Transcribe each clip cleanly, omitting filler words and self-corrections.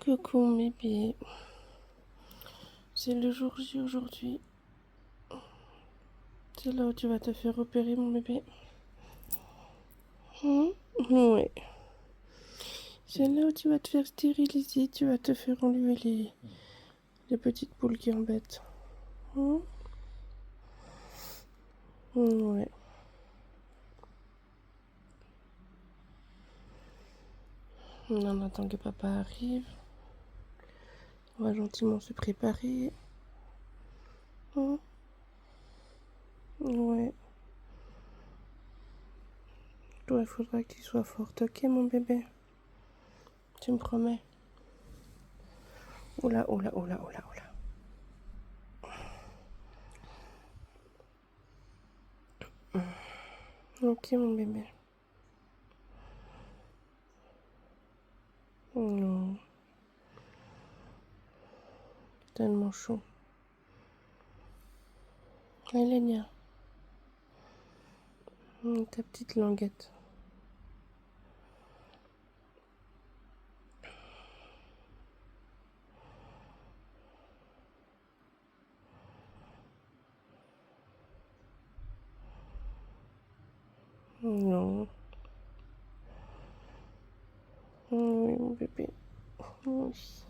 Coucou mon bébé, c'est le jour J aujourd'hui. C'est là où tu vas te faire opérer mon bébé. Ouais. C'est là où tu vas te faire stériliser, tu vas te faire enlever les petites boules qui embêtent. Ouais. On attend que papa arrive. On va gentiment se préparer. Ouais. Toi, il faudra que tu sois forte, ok mon bébé? Tu me promets? Oula, oula, oula, oula, oula. Ok mon bébé. Non. Tellement chaud. Elenia. Ta petite languette. Non. Oui, mon bébé. Oui.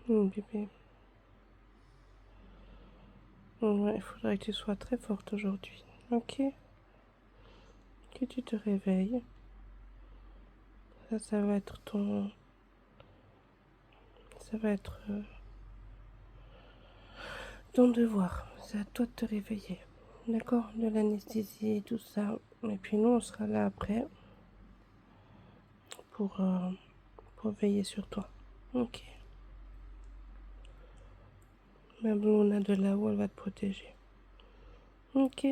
Mon bébé. Ouais, il faudrait que tu sois très forte aujourd'hui. Ok? Que tu te réveilles. Ça va être ton... Ça va être ton devoir. C'est à toi de te réveiller. D'accord? De l'anesthésie et tout ça. Et puis nous, on sera là après pour, euh, pour veiller sur toi. Ok? Même Luna de là-haut, elle va te protéger. Ok?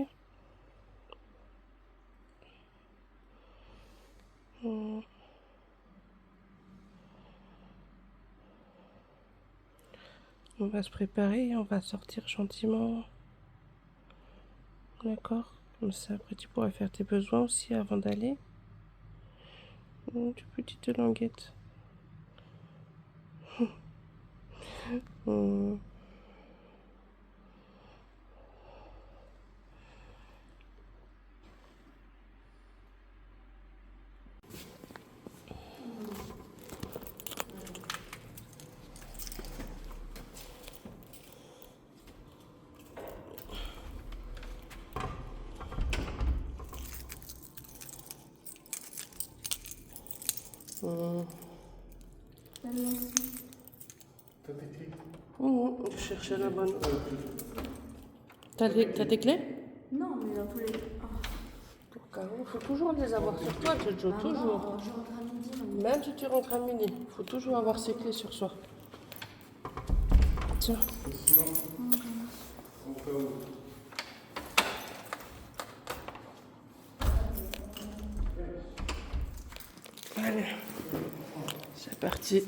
On va se préparer, on va sortir gentiment. D'accord? Comme ça, après, tu pourras faire tes besoins aussi avant d'aller. Tu petite languette. Hum. T'as tes clés? Je cherchais la bonne. T'as tes clés? Non, mais dans tous les... Pour Caro, faut toujours les avoir sur toi, Jojo, toujours. Je rentre à midi. Maman. Même si tu rentres à midi, faut toujours avoir ses clés sur soi. Tiens. Sinon, au cas où. Allez, c'est parti.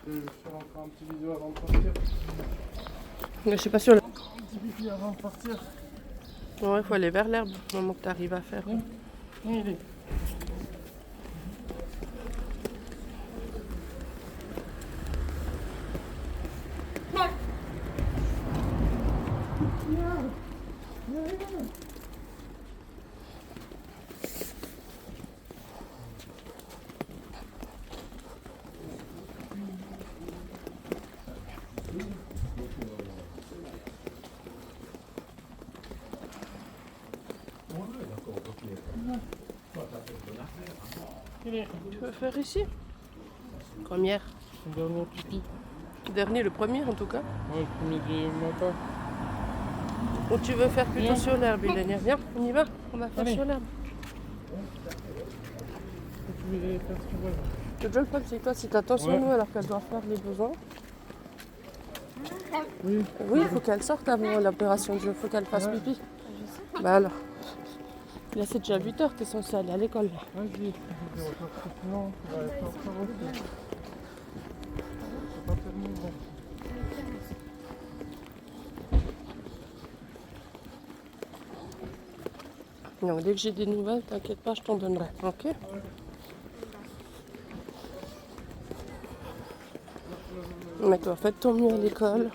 Je vais faire encore un petit vidéo avant de partir. Je suis pas sûre. Un petit pipi avant de partir. Ouais, il faut aller vers l'herbe, au moment que tu arrives à faire. Il est. Allez, Tu veux faire ici? Première. le dernier pipi. Dernier, le premier en tout cas. Ouais, le premier du matin. Ou tu veux faire plutôt Viens. sur l'herbe, Ilenia? Viens, on y va. On va faire Allez. sur l'herbe. Tu veux aller faire ce que tu veux. Jojo, le problème c'est que toi, si t'attends sur Ouais. nous alors qu'elle doit faire les besoins, Oui. oui, il faut qu'elle sorte avant l'opération de jeu. Il faut qu'elle fasse Ouais. pipi. Bah alors. Là, c'est déjà 8h, t'es censé aller à l'école. Là. Vas-y. Non, on va faire ça aussi. C'est pas terminé. Donc, dès que j'ai des nouvelles, t'inquiète pas, je t'en donnerai. Ok? Mais toi, fais de ton mieux à l'école.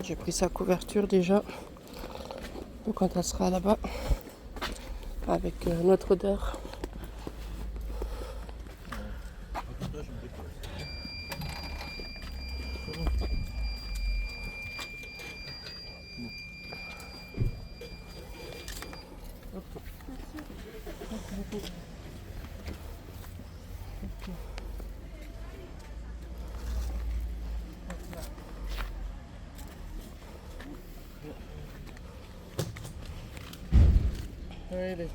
J'ai pris sa couverture déjà. Donc, quand elle sera là-bas, avec notre odeur. Allez.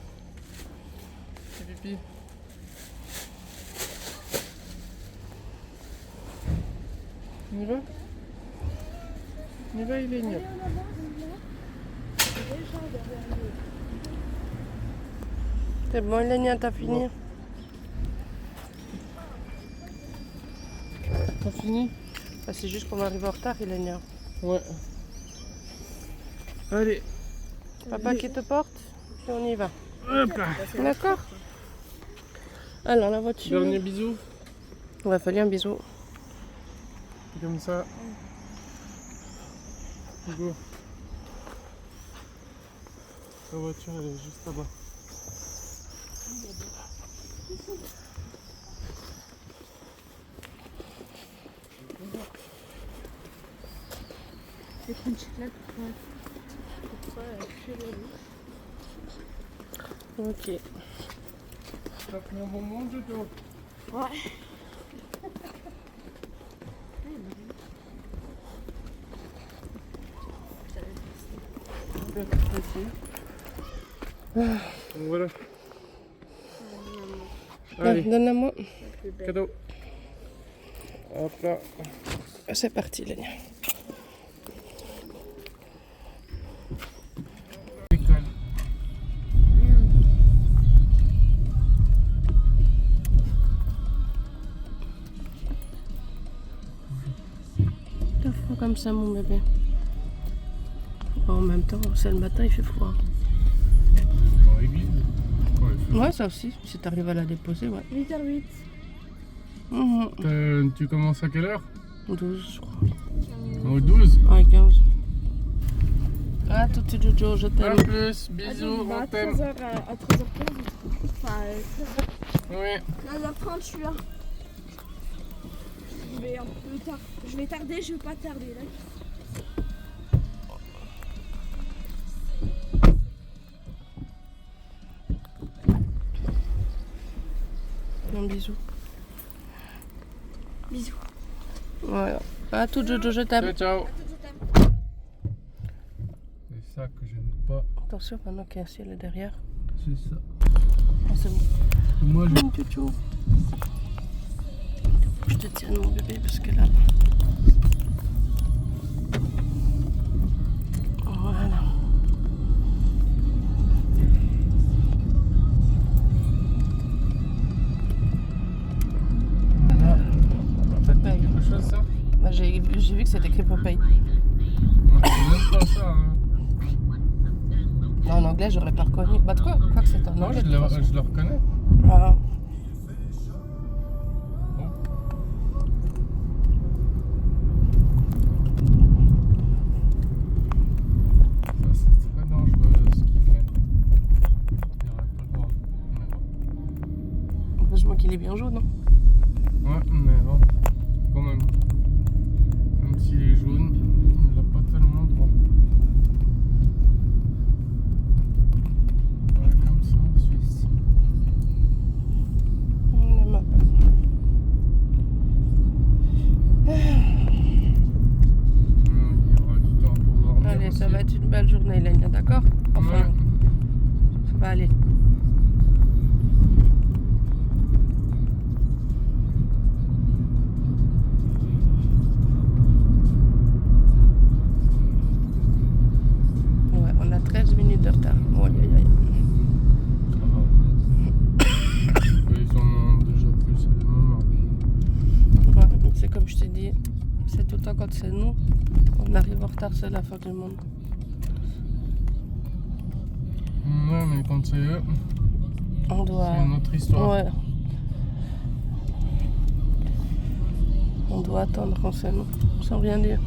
Fais pipi. On y va? On y va, Ilenia? C'est bon, Ilenia, t'as fini? Bon. T'as fini? Bah, c'est juste qu'on arrive en retard, Ilenia. Ouais. Allez. Papa qui te porte, puis on y va. Hop là. D'accord? Alors, la voiture. Dernier bisou. On va faire un bisou. Comme ça. Go. La voiture elle est juste là-bas. C'est une chocolat pour Ok. T'as pris un bon moment, Jojo? Ouais. Donc voilà. Allez, Allez, donne-la-moi. cadeau. Hop là. C'est parti, Ilenia. École. T'as froid comme ça, mon bébé. En même temps, c'est le matin, il fait froid. Dans l'église. Ouais, ça aussi, si t'arrives à la déposer, ouais. 8h08. Tu commences à quelle heure? 12, je crois. Au 12. Ouais, 15. Ah, tout est Jojo, je A t'aime. plus, bisous, on t'aime. À 13h15. Enfin, 13h. Oui. 13h30, je suis là. Je vais un peu tard. Je vais tarder, je vais pas tarder là. Un bisou. Bisous. Voilà. À tout Jojo, je t'aime. Ciao, ciao. C'est ça que j'aime pas. Attention, maintenant qu'il y a un ciel derrière. C'est ça. Oh, c'est bon. Moi, je... Tchou. Je te tiens mon bébé parce que là. Voilà. Ça te dit quelque chose, ça? Bah, j'ai vu que c'était écrit Popeye. Moi, je sais même pas ça. Hein. Non, en anglais, j'aurais pas reconnu. Bah, quoi que c'est en Non, anglais. je le reconnais. Ah. Ça, c'est très dangereux ce qu'il fait. Il n'aurait pas le droit. Mais bon. Heureusement qu'il est bien jaune, non? Ouais, mais bon, quand même. Même s'il est jaune, il n'a pas tellement le droit. être une belle journée, Lénia, d'accord? Enfin, ça va aller. Ouais, on a 13 minutes de retard. Oh, aïe, aïe, aïe. Ils en ont déjà plus à des moments. Ouais, c'est comme je t'ai dit, c'est tout le temps quand c'est nous, on arrive en retard, c'est la fin du monde. Ouais, mais quand c'est eux, On doit. c'est une autre histoire. Ouais. On doit attendre quand c'est nous, sans rien dire.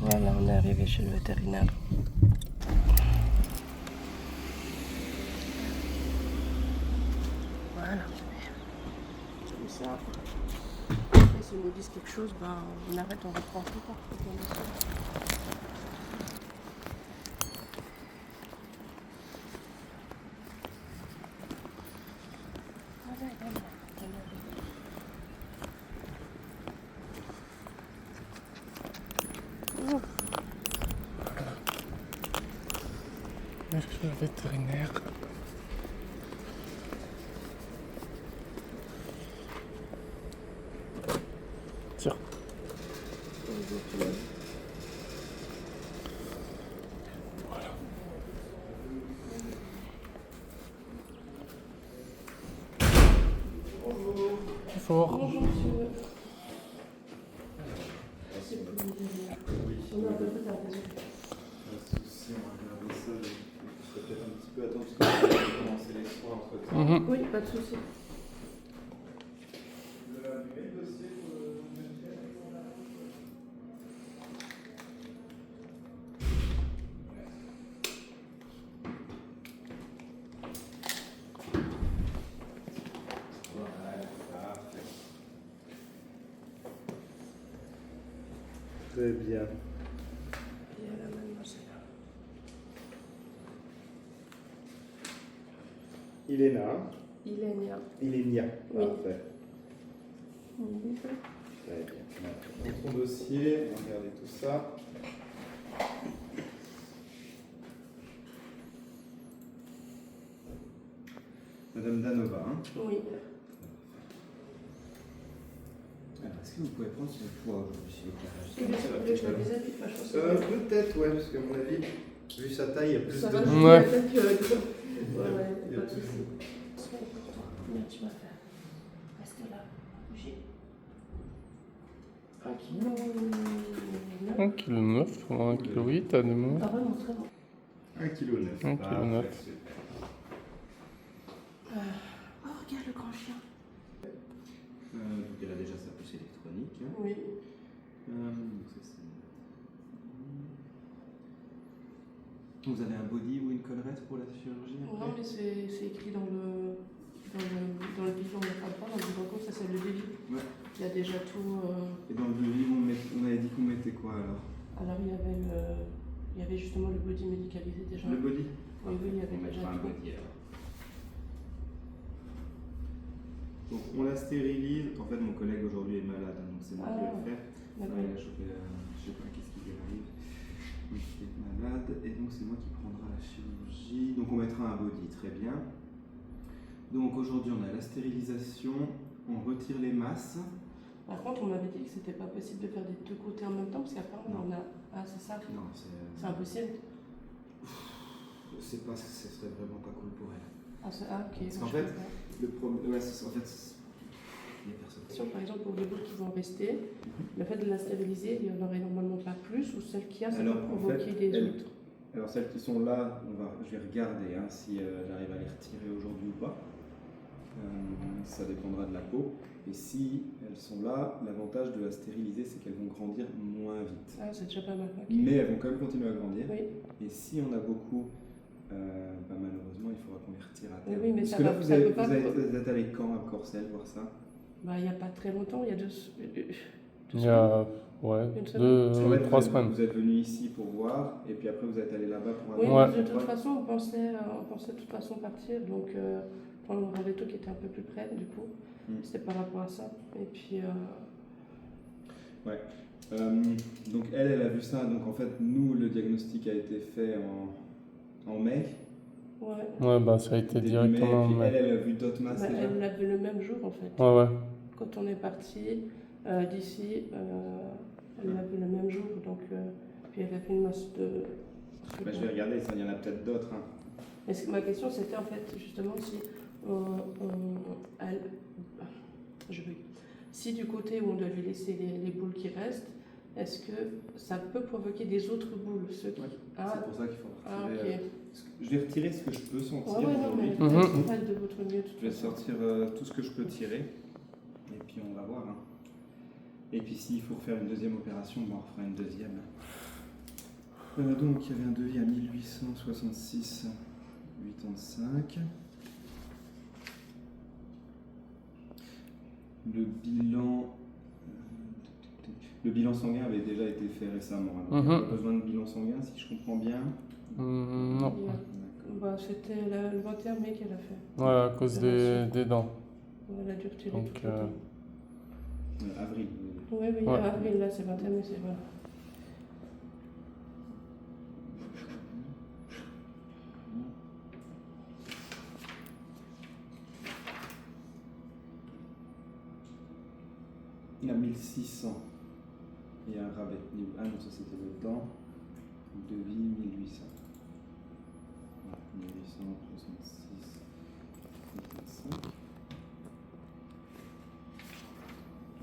Voilà, on est arrivé chez le vétérinaire. Voilà. Comme ça. Après, s'ils nous disent quelque chose, ben, on arrête, on reprend plus tard. Merci le vétérinaire. Tiens. Voilà. Fort. Bonjour monsieur. Si on va regarder ça, il serait peut-être un petit peu attendre parce qu'on va commencer les soins entre temps. Oui, pas de souci. Très bien. Et la mademoiselle. Iléna. Ilenia. Ilénia. Oui. Parfait. Oui. Très bien. Dans son dossier, on va regarder tout ça. Madame Danova. Hein. Oui. Alors, est-ce que vous pouvez prendre son poids aujourd'hui, s'il vous plaît? Est-ce que vous voulez que je la déshabille? Enfin, je pense que- Peut-être, ouais, parce qu'à mon avis, vu sa taille, il y a plus Ça de. va, Ouais. peut-être que... Ouais, Il y a pas de tout. souci. C'est bon pour toi. Combien tu vas faire? Reste là. Bouger. 1 kg. 1,9 kg ou 1,8 kg à des moments. Ah vraiment très bon. 1,9 kg. 1,9 kg. Oh regarde le grand chien. Donc elle a déjà sa puce électronique. Hein. Oui. Donc ça, c'est- Vous avez un body ou une collerette pour la chirurgie Non après mais c'est écrit dans le bilan, il n'y a pas de pas, dans le bilan, ça c'est le devis. Ouais. Il y a déjà tout. Et dans le devis, on avait dit qu'on mettait quoi alors? Alors il y avait justement le body médicalisé déjà. Le body. Oui, oui, il y avait On déjà mettra un tout. body alors. Donc on la stérilise. En fait, mon collègue aujourd'hui est malade, hein, donc c'est moi qui vais le faire. D'accord. Il a chopé, je sais pas qu'est-ce qui lui arrive. Donc il est malade et donc c'est moi qui prendra la chirurgie. Donc on mettra un body, très bien. Donc aujourd'hui on a la stérilisation, on retire les masses. Par contre, on m'avait dit que c'était pas possible de faire des deux côtés en même temps parce qu'après on en a. Ah, c'est ça. Non, C'est impossible. je sais pas, ce serait vraiment pas cool pour elle. Ah, ok. Parce qu'en je fait, comprends. le problème, ouais, en fait, il y a personne. Si, par exemple, pour les boules qui vont rester, le fait de la stériliser, il y en aurait normalement pas plus ou celle qu'il y a, ça Alors, peut en provoquer fait, des elle- autres. Alors celles qui sont là, je vais regarder hein, si j'arrive à les retirer aujourd'hui ou pas. Ça dépendra de la peau. Et si elles sont là, l'avantage de la stériliser, c'est qu'elles vont grandir moins vite. Ah, c'est déjà pas mal. Ok. Mais elles vont quand même continuer à grandir. Oui. Et si on a beaucoup, malheureusement, il faudra qu'on les retire à terme. Oui, mais Parce ça que là, va- vous, ça avez- peut pas- vous êtes allé quand à Corcelles voir ça? Bah, il n'y a pas très longtemps, il y a deux Il y a Une semaine. Parce qu'en fait, 3 vous êtes- semaines. Vous êtes venu ici pour voir, et puis après vous êtes allé là-bas pour un Oui, Ouais. mais de toute façon, on pensait de toute façon partir, donc prendre un rendez-vous qui était un peu plus près, du coup. Mm. C'était par rapport à ça. Et puis, Donc elle a vu ça. Donc en fait, nous, le diagnostic a été fait en mai. Ouais. Ouais, bah ça a été Début directement. mai. Et puis Mais... elle a vu d'autres masses Bah, déjà. elle l'a vu le même jour en fait. Ouais, ouais. Quand on est parti d'ici, elle l'a vu le même jour. Donc, puis elle a fait une masse de. Bah, je vais regarder, ça, il y en a peut-être d'autres. Hein. Ma question c'était en fait justement si si du côté où on doit lui laisser les boules qui restent, est-ce que ça peut provoquer des autres boules ceux qui... Ouais, Ah, c'est pour ça qu'il faut retirer. ah ok. Je vais retirer ce que je peux sentir Ouais, non, aujourd'hui. mais Mhm. faites de votre mieux. de toute Je vais façon. sortir tout ce que je peux tirer. Et puis on va voir. Hein. Et puis s'il faut refaire une deuxième opération, on refera une deuxième. Donc il y avait un devis à 1866,85. Le bilan sanguin avait déjà été fait récemment. Hein. Donc il n'y a pas besoin de bilan sanguin si je comprends bien. Non. D'accord. Bah, c'était le 21 mai qu'elle a fait. Ouais, à cause des dents. Elle a dû retirer Donc, tout le temps. Avril. Oui, oui, Ouais. avril, là, c'est 21 mai, c'est vrai. Il y a 1600. Il y a un rabais. Ah non, ça c'était le temps. Devis 1800. Voilà, 1866,85.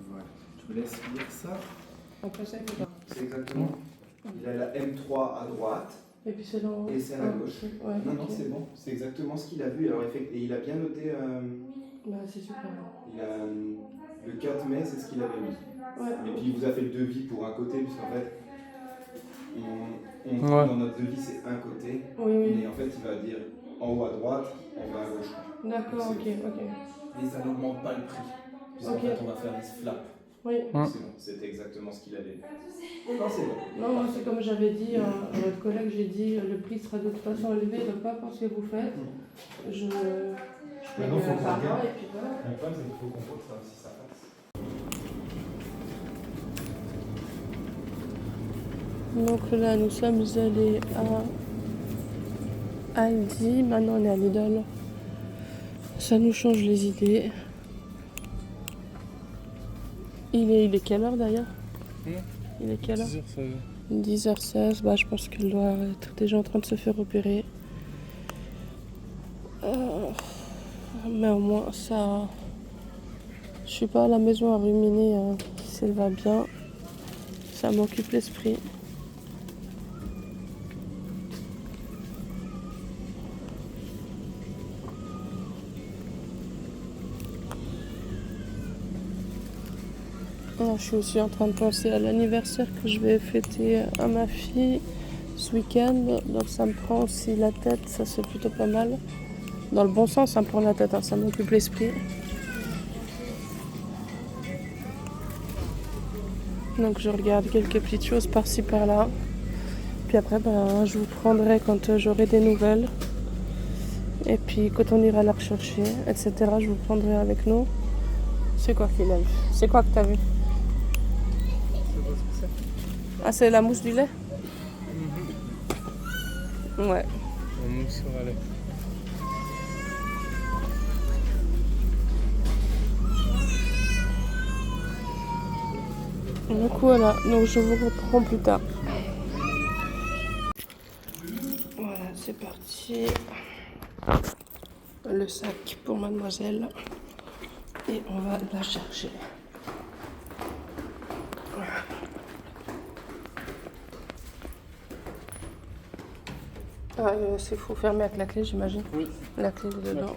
Voilà. Je vous laisse lire ça. Après ça, il faut pas. C'est exactement. Il a la M3 à droite Et puis c'est dans. et celle à gauche. Ouais, Non, non, ok. c'est bon. C'est exactement ce qu'il a vu. Alors, et il a bien noté. Bah, c'est super. Il a, le 4 mai, c'est ce qu'il avait mis. Ouais. Et puis il vous a fait le devis pour un côté, puisqu'en fait, on Ouais. dans notre devis, c'est un côté. Oui, oui. Mais en fait, il va dire en haut à droite, en bas à gauche. D'accord, ok, ok. Et ça n'augmente pas le prix. Puisqu'en Ok. fait, on va faire des flaps. Oui. Hein. C'est bon, c'était exactement ce qu'il avait. Non, c'est bon. Non, moi, c'est comme j'avais dit à votre collègue, j'ai dit le prix sera de toute façon élevé, donc pas pour ce que vous faites. Je Maintenant, faut qu'on par regarde. mois et puis voilà. Le problème, c'est qu'il faut qu'on voit ça aussi, ça passe. Donc là, nous sommes allés à Aldi, maintenant on est à Lidl. Ça nous change les idées. Il est quelle heure d'ailleurs? Il est quelle heure? 10h16, bah, je pense qu'elle doit être déjà en train de se faire opérer. Mais au moins, ça. Je suis pas à la maison à ruminer si elle va bien. Ça m'occupe l'esprit. Je suis aussi en train de penser à l'anniversaire que je vais fêter à ma fille ce week-end. Donc ça me prend aussi la tête, ça c'est plutôt pas mal. Dans le bon sens, ça me prend la tête, hein, ça m'occupe l'esprit. Donc je regarde quelques petites choses par-ci par-là. Puis après, je vous prendrai quand j'aurai des nouvelles. Et puis quand on ira la rechercher, etc., je vous prendrai avec nous. C'est quoi qu'il a vu? C'est quoi que t'as vu? Ah, c'est la mousse du lait? Ouais. On mousse sur aller. Donc voilà, donc je vous reprends plus tard. Voilà, c'est parti. Le sac pour mademoiselle. Et on va la chercher. Ah, c'est faut fermer avec la clé, j'imagine. Oui. La clé est dedans.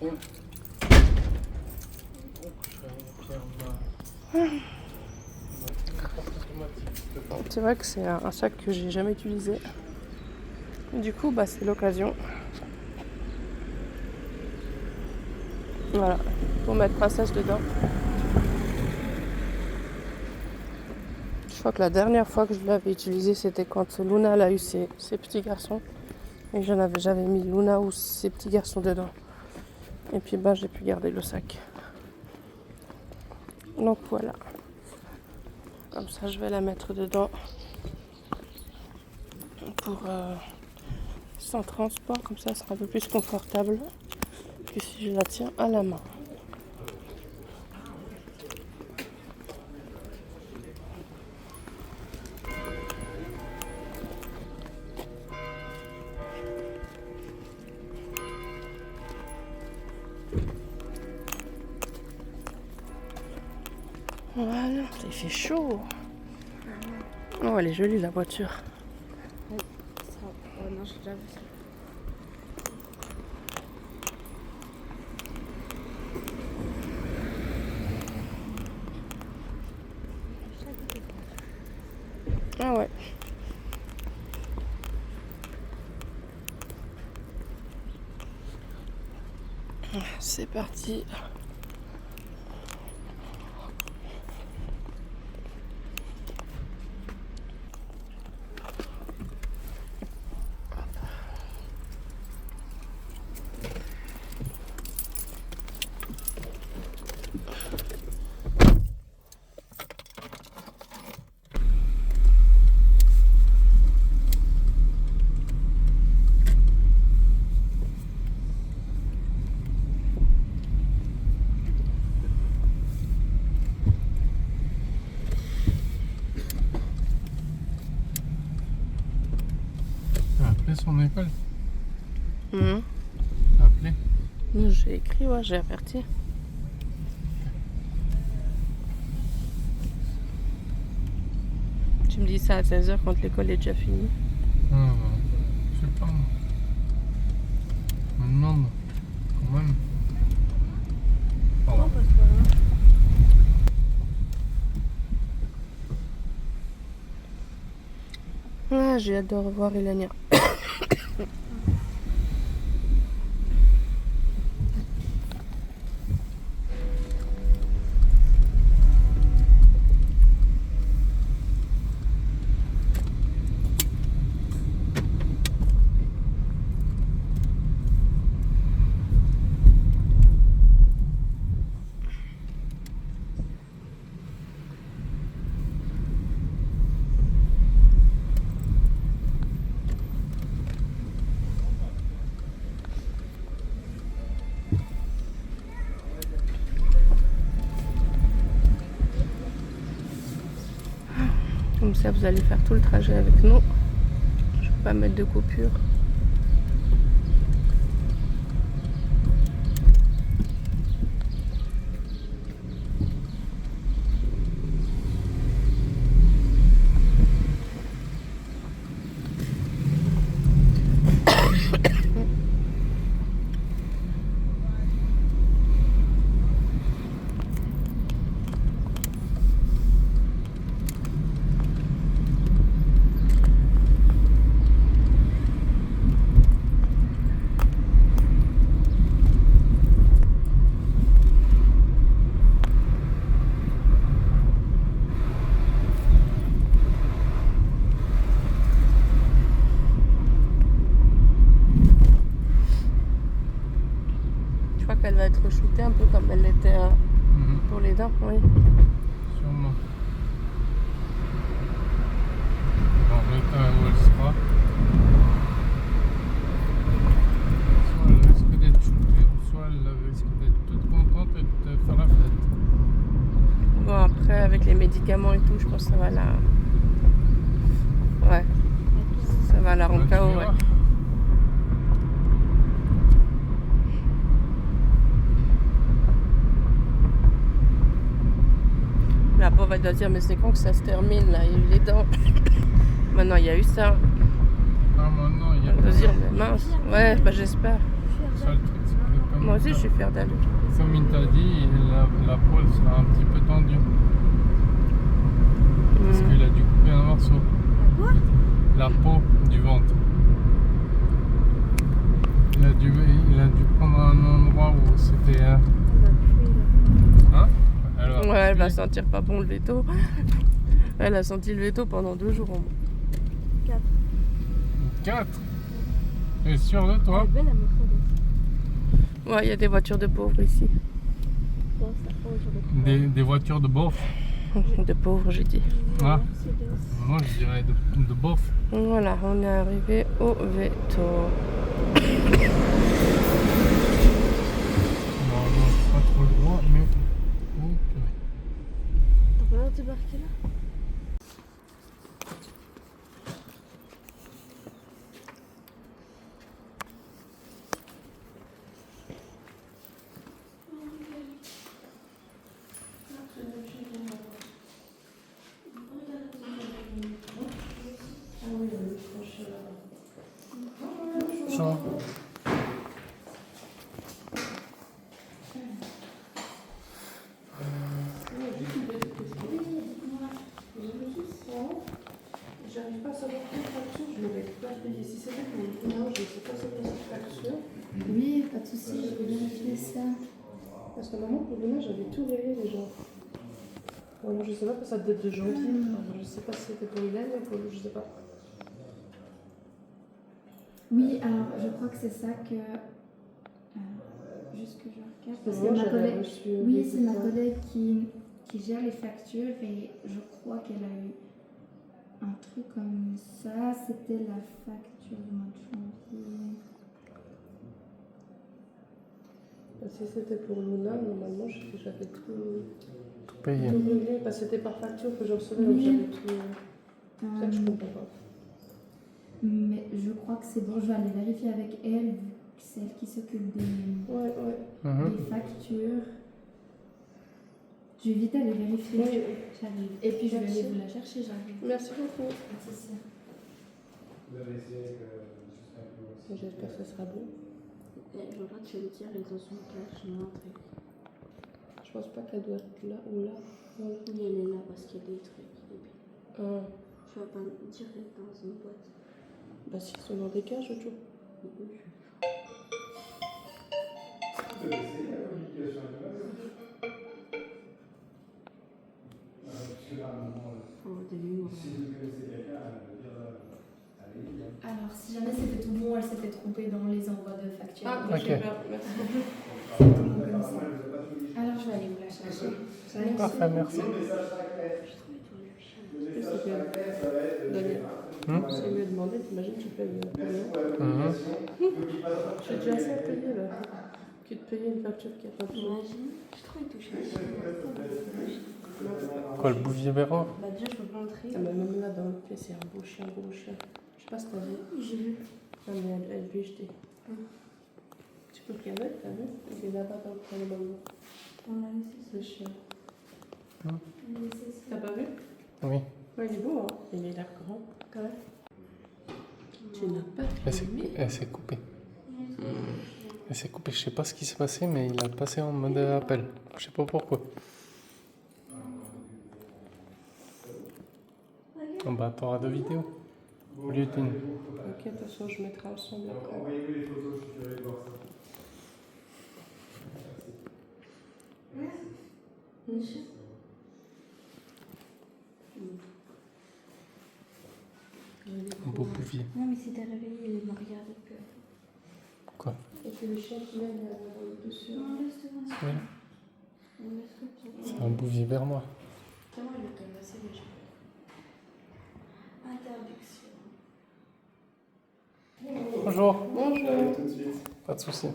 C'est vrai que c'est un sac que j'ai jamais utilisé. Du coup, c'est l'occasion. Voilà, pour mettre un sèche dedans. Je crois que la dernière fois que je l'avais utilisé, c'était quand Luna elle a eu ses petits garçons. Et j'avais mis Luna ou ses petits garçons dedans. Et puis j'ai pu garder le sac. Donc voilà. Comme ça, je vais la mettre dedans pour sans transport. Comme ça, ce sera un peu plus confortable que si je la tiens à la main. Voilà, il fait chaud. Oh, elle est jolie la voiture. Oh non, j'ai déjà vu ça. Ah ouais. C'est parti. T'as appelé son école? Mhm. T'as appelé? J'ai écrit, ouais, j'ai averti. Tu me dis ça à 16h quand l'école est déjà finie. Je sais pas. Je me demande quand même. Non, parce que Ah, j'ai hâte de revoir Elania. Comme ça, vous allez faire tout le trajet avec nous. Je ne vais pas mettre de coupure. Je crois qu'elle va être shootée un peu comme elle l'était pour les dents, oui. Sûrement. Dans l'état où elle sera. Soit elle risque d'être shootée, ou soit elle risque d'être toute contente et de faire la fête. Bon, après, avec les médicaments et tout, je pense que ça va la... Ouais, ça va la rendre Bah, tu KO, ouais. verras. La pauvre, elle doit dire, mais c'est quand que ça se termine, là? Il y a eu les dents. Maintenant, il y a eu ça. Ah, maintenant, il y a Elle doit dire, mais mince. Ouais, bah j'espère. ça le truc, c'est que comme, Moi aussi, je suis fière d'elle. comme il t'a dit, la peau elle sera un petit peu tendue. Parce qu'il a dû couper un morceau. quoi? La peau du ventre. Il a dû prendre un endroit où c'était... On va puer là. Hein? Alors, Ouais, elle va sentir pas bon le veto. Elle a senti le veto pendant 2 jours au moins. 4. 4. T'es sûr de toi? Elle est belle la Mercedes. Ouais, il y a des voitures de pauvres ici. Bon, ça, oh, sur le coup. Des voitures de beauf. De pauvre, j'ai dit. Ah, Mercedes. moi je dirais de bof. Voilà, on est arrivé au veto. Normalement, j'ai pas trop le droit, mais. Oh, purée. T'as pas l'air de débarquer là? Ça. J'arrive pas à savoir quelle facture je ne vais pas payer. Si c'était pour le non, je ne sais pas c'est quoi cette facture. Oui, pas de souci, je vais vérifier ça. Parce que maman, pour demain, j'avais tout rayé déjà. Bon, je sais pas, ça date de janvier. Enfin, je sais pas si c'était pour Hélène ou pour... Je sais pas. Oui, alors je crois que c'est ça que. Juste que je regarde. Parce que Moi, ma j'avais collègue. reçu... Oui, c'est ma collègue qui gère les factures et je crois qu'elle a eu un truc comme ça. C'était la facture du mois de janvier. Si c'était pour Luna, normalement, j'avais tout Payé. réglé. Parce que c'était par facture que je recevais, donc Oui. j'avais tout... C'est ça que je comprends pas. Mais je crois que c'est bon, je vais aller vérifier avec elle, vu que c'est elle qui s'occupe Ouais. des factures. Je vais vite aller vérifier. Oui. J'arrive. Et puis je vais Merci. aller vous la chercher, j'arrive. Merci beaucoup. C'est ça. J'espère que ce sera bon. Je vois pas, tu vas me dire, ils en sont cash, non, un truc. Je pense pas qu'elle doit être là ou là. Voilà. Oui, elle est là parce qu'il y a des trucs. Et puis, Ah. tu vas pas me dire dans une boîte. Bah si, ils sont dans des cages, Joe. Au début, Alors, si jamais c'était tout bon, elle s'était trompée dans les envois de factures. Ah, Ok. super, merci. C'est tout bon comme ça. Alors, je vais aller vous la chercher. Parfait, merci. C'est bien. Daniel, c'est mieux demander, t'imagines, tu payes combien Mhm. J'ai déjà assez à payer là. Que de payer une facture qui a pas besoin. imagine, je trouve tout cher. Quoi, le bouvier Véro? Bah, déjà, je peux pas entrer. Ah, mais même là dans le pied, c'est un beau chien, gros chien. Je sais pas si t'as vu. J'ai vu. Non, mais elle lui jeter. Tu peux regarder, t'as vu? Il est là-bas dans le coin de maman. On l'a laissé. Le chien. T'as pas vu? Oui. Ouais, il est beau, hein. Il est là grand. Quand même. Tu n'as pas filmé. Elle s'est coupée. Elle s'est coupée. Je sais pas ce qui s'est passé, mais il a passé en mode appel. Je sais pas pourquoi. Oh bah, t'auras 2 vidéos. Au lieu d'une. Ok, de toute façon, je mettrai ensemble après. Un beau bouvier. Non, mais si t'es réveillé, il m'a regardé que. Quoi? Et puis le chien qui mène dessus. Non, laisse tomber. Oui. Laisse tomber. C'est un bouvier bernois. Comment il va te masser déjà? Interdiction. Bonjour. Bonjour. Tout de suite. Pas de soucis. En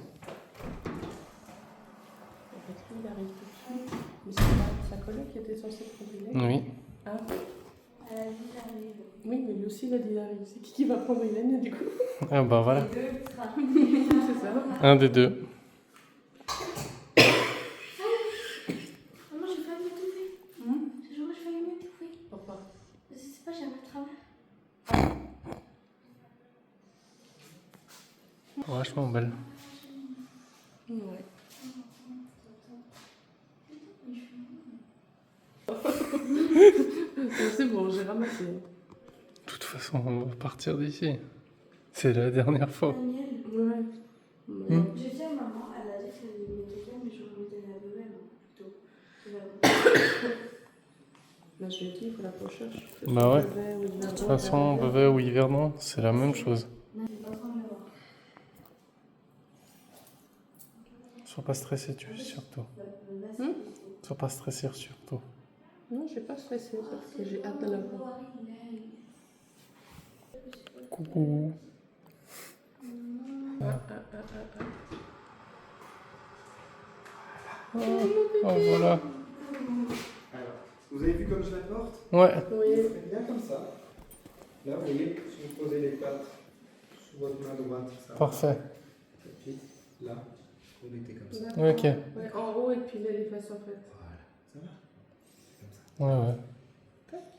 fait, lui, il arrive tout de suite. Mais c'est pas sa collègue qui était censée prendre Hélène. Oui. Ah, Elle a dit d'arriver. oui, mais lui aussi, il a dit d'arriver. C'est qui va prendre Hélène, du coup? Ah bah voilà. Les deux sera. C'est ça. Un des deux. Maman, j'ai failli m'étouffer. Ce jour-là, j'ai failli m'étouffer. Pourquoi? Je sais pas, j'ai un travers. Vachement belle. Ouais. C'est bon, j'ai ramassé. De toute façon, on va partir d'ici. C'est la dernière fois. Daniel, Ouais. j'ai dit à maman, elle a dit qu'elle allait mettre quelqu'un, mais j'aurais mis Daniel à bébé, non, plutôt. Là, je lui ai dit, il faut la recherche. Bah ouais. De toute façon, bébé ou hivernant, c'est la même chose. Non, j'ai pas besoin de le voir. Sois pas stressé, surtout. Sois pas stressé, surtout. Non, je vais pas stresser parce que j'ai hâte de la voir. Coucou. Oh, voilà. Alors, vous avez vu comme je la porte? Ouais. Oui. Très bien comme ça. Là, vous voyez, si vous posez les pattes sous votre main droite, ça va. Parfait. Et puis là, vous mettez comme ça. Ok. Ouais, en haut et puis les fesses en fait. Voilà, ça va? Comme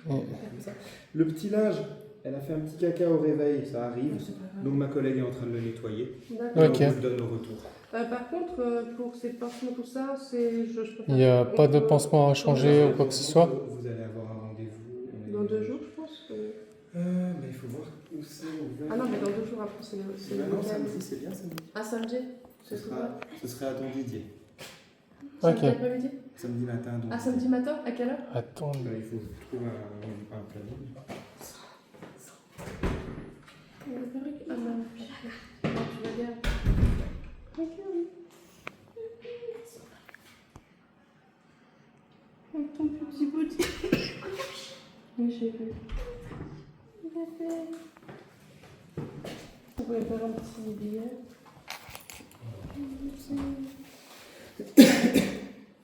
ça. Ouais, ouais. Comme ça. Le petit linge, elle a fait un petit caca au réveil, ça arrive. C'est pas grave. Donc ma collègue est en train de le nettoyer. D'accord. Ok. Et on vous le donne au retour. Par contre, pour ces pansements, tout ça, c'est. Je peux Il n'y a pas de pansement à changer ou quoi que ce soit. Vous allez avoir un rendez-vous. Dans 2 jours, je pense. Mais il faut voir où c'est ouvert. Ah non, mais dans 2 jours après, c'est le Non, week-end. samedi, c'est bien samedi. Ah, samedi. Ce serait à Don Didier. Ok. Samedi après-midi. Samedi matin, donc. Ah, samedi matin. À quelle heure? Attends. Il faut trouver un planning. Ah non. Non, tu regardes. Ok, oui. Avec ton petit body. Oui, j'ai vu. Vous pouvez faire un petit billet.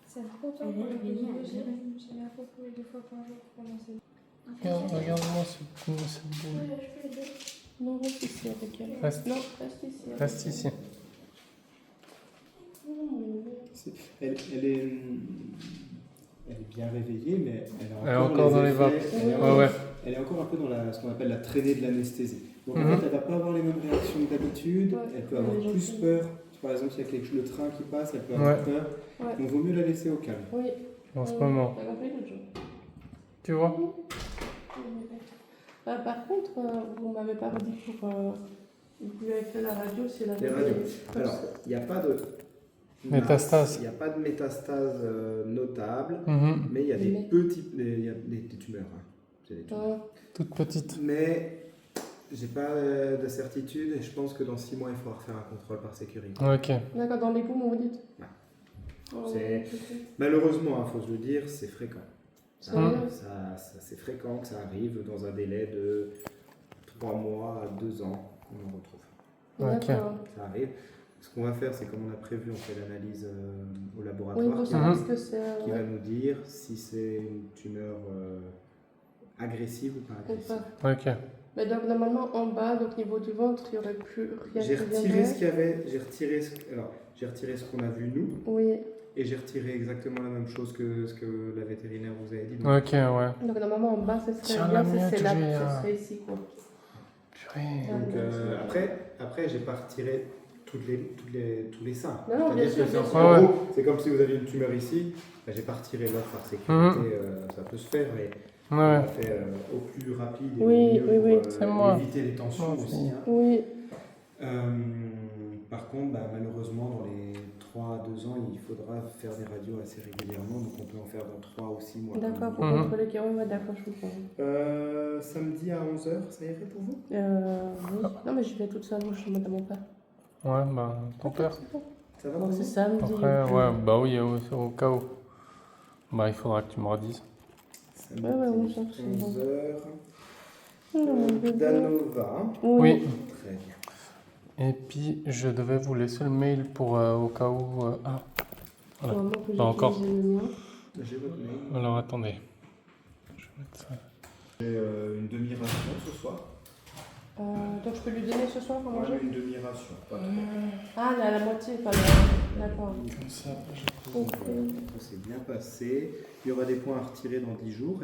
C'est important pour le vidéo. J'ai la photo 2 fois par jour pour commencer. Regarde-moi ce bout. Je peux aider. Non, reste ici avec elle. Reste. Non, reste ici. avec Reste elle. ici. Elle est bien réveillée, mais Elle est encore dans les vapes. Ouais. Elle est encore un peu dans ce qu'on appelle la traînée de l'anesthésie. Donc en Mhm. fait, elle va pas avoir les mêmes réactions que d'habitude. Ouais. Elle peut avoir Elle est plus gentille. peur. Par exemple, s'il y a le train qui passe, elle peut avoir Ouais. peur. Ouais. Donc, vaut mieux la laisser au calme. Oui. En ce moment. T'as compris l'autre jour. Tu vois? Par contre, vous m'avez pas dit pour. Vous lui avez fait la radio, c'est la Les radios. Alors, il n'y a pas de Métastase. Il n'y a pas de métastase notable, Mhm. mais il y a des Mais- petits, il y a des tumeurs. Hein. C'est des tumeurs. Toute petite. Mais j'ai pas de certitude et je pense que dans 6 mois, il faudra faire un contrôle par sécurité. Ok. D'accord, dans les poumons, vous dites. Ouais. Oh, C'est- ok. Malheureusement, il faut se le dire, c'est fréquent. Sérieux C'est fréquent que ça arrive dans un délai de 3 mois à 2 ans qu'on en retrouve. Ok. D'accord. Ça arrive. Ce qu'on va faire, c'est comme on a prévu, on fait l'analyse au Oui, laboratoire pour qui, savoir Mhm. ce que c'est. qui va nous dire si c'est une tumeur agressive ou pas Ou agressive. pas. Ok. Mais donc, normalement, en bas, donc niveau du ventre, il n'y aurait plus rien J'ai qui retiré viendrait. ce qu'il y avait, j'ai retiré ce qu'on a vu nous, Oui. et j'ai retiré exactement la même chose que ce que la vétérinaire vous avait dit. Donc, Ok, ouais. Donc, normalement, en bas, ce serait Tiens, bien, la miette, ce serait là, j'ai, ce serait ici, quoi. Purée. donc, après j'ai pas retiré tous les seins. Non, non, bien C'est-à-dire sûr, que bien en sûr. gros, c'est comme si vous aviez une tumeur ici, ben, j'ai pas retiré l'autre par sécurité, Mhm. ça peut se faire, mais on Ouais. l'a fait au plus rapide et Oui, au mieux oui, pour C'est moi. éviter les tensions Moi aussi. aussi. Hein. Oui. Par contre, bah, malheureusement, dans les 3 à 2 ans, il faudra faire des radios assez régulièrement, donc on peut en faire dans 3 ou 6 mois. D'accord, pour Mhm. contrôler qui. Oui, d'accord, je comprends. Samedi à 11h, ça irait pour vous? Oui. Non, mais j'y vais toute seule, moi, je suis en mode à mon père. Ouais, bah, ton père. Ça va Donc, pour c'est vous? samedi. Après, ouais, bah oui, au cas où. Bah, il faudra que tu me redises. Samedi, Ouais, ouais, 11h, c'est bon. 11h. Mon bébé. Danova. Oui. Très bien. Et puis, je devais vous laisser le mail pour au cas où. Ah, voilà. Vraiment que j'ai Pas encore. utilisé le mien. J'ai votre mail. Alors, attendez. Je vais mettre ça. J'ai une demi-ration ce soir. Donc je peux lui donner ce soir pour manger. Une demi-ration. Pas trop. Ah, la moitié, pas d'accord. Comme ça, Donc, ça s'est bien passé. Il y aura des points à retirer dans 10 jours.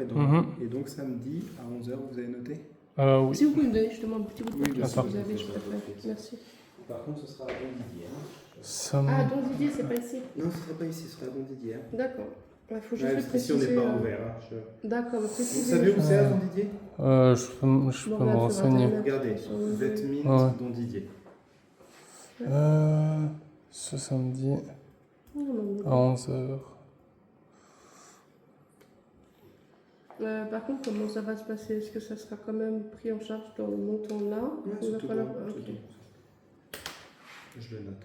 Et donc samedi à 11h, vous avez noté? Oui. Si vous pouvez me donner justement un petit bout de Oui, papier, bien si sûr. vous avez, je préfère. Merci. Par contre, ce sera à Don Didier. Hein. Sam- Ah, donc Didier, c'est pas ici. Non, ce ne sera pas ici, ce sera à Don Didier. Hein. D'accord. Il faut juste Ouais, le parce qu'ici, on préciser. n'est pas ouvert. Hein. D'accord, Vous préciser. savez où c'est à Don Didier? je peux Bon, me regarde sur renseigner. Internet. Regardez, Sur le- Vetmint Ouais. Don Didier. Ce samedi Non. à 11h. Par contre, comment ça va se passer? Est-ce que ça sera quand même pris en charge dans le montant là? Ouais, Ou il c'est va tout falloir- bon, ok. c'est tout bon. Je le note.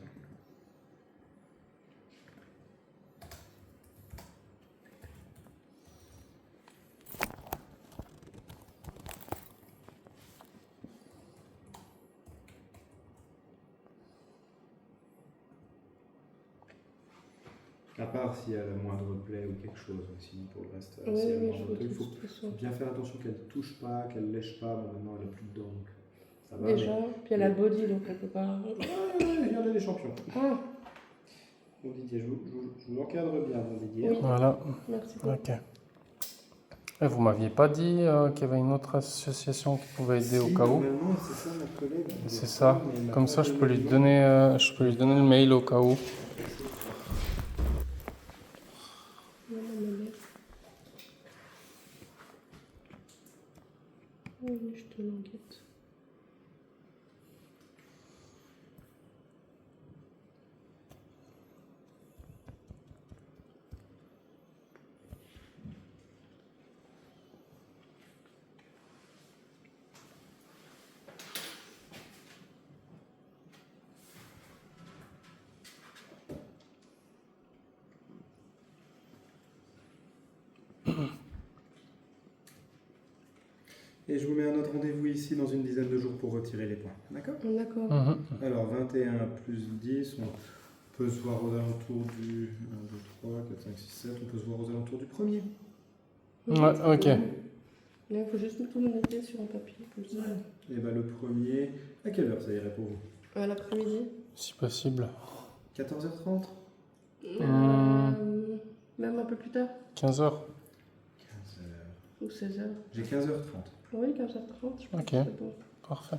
À part s'il y a la moindre plaie ou quelque chose, aussi pour le reste. Oui, s'il y a le oui, moindre je vois truc, de il faut toute façon. bien faire attention qu'elle ne touche pas, qu'elle ne lèche pas. Bon, maintenant, elle n'a plus de dents, donc ça va. Déjà, puis elle a le body, donc elle peut pas. Ouais, regardez les champions. Ah, Bon Didier, je vous encadre bien, bon Didier. oui, Voilà, merci beaucoup. ok. Et vous m'aviez pas dit qu'il y avait une autre association qui pouvait aider au Si, cas où? normalement, c'est ça ma collègue. C'est ça. Mais elle m'a Comme pas ça, je peux lui le nom. donner, le mail au cas où. Non, non, mais- Oui, je te l'enquête. Et je vous mets un autre rendez-vous ici dans une dizaine de jours pour retirer les points. D'accord? D'accord. Mhm. Alors 21 plus 10, on peut se voir aux alentours du 1, 2, 3, 4, 5, 6, 7, on peut se voir aux alentours du premier. Ouais, ok. Là, il faut juste tout noter sur un papier, comme ça. Et ben le premier, à quelle heure ça irait pour vous? L'après-midi. Si possible. 14h30? Même un peu plus tard. 15h. 15h. Ou 16h. J'ai 15h30. Oui, 15h30, je pense Ok. que c'est bon. Parfait.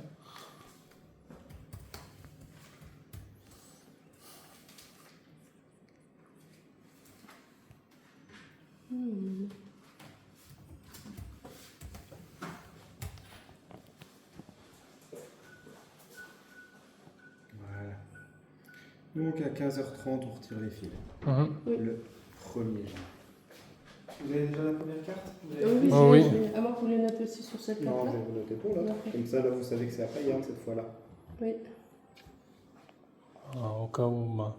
Voilà. Donc à 15h30, on retire les fils. Mhm. Oui. Le premier jet. Vous avez déjà la première carte? Vous avez Oui, pris? Oh oui. À moins que vous les notez aussi sur cette Non, je carte-là. vais vous noter pour là. D'accord. Comme ça, là, vous savez que c'est à payante cette fois-là. Oui. Au cas où, bah,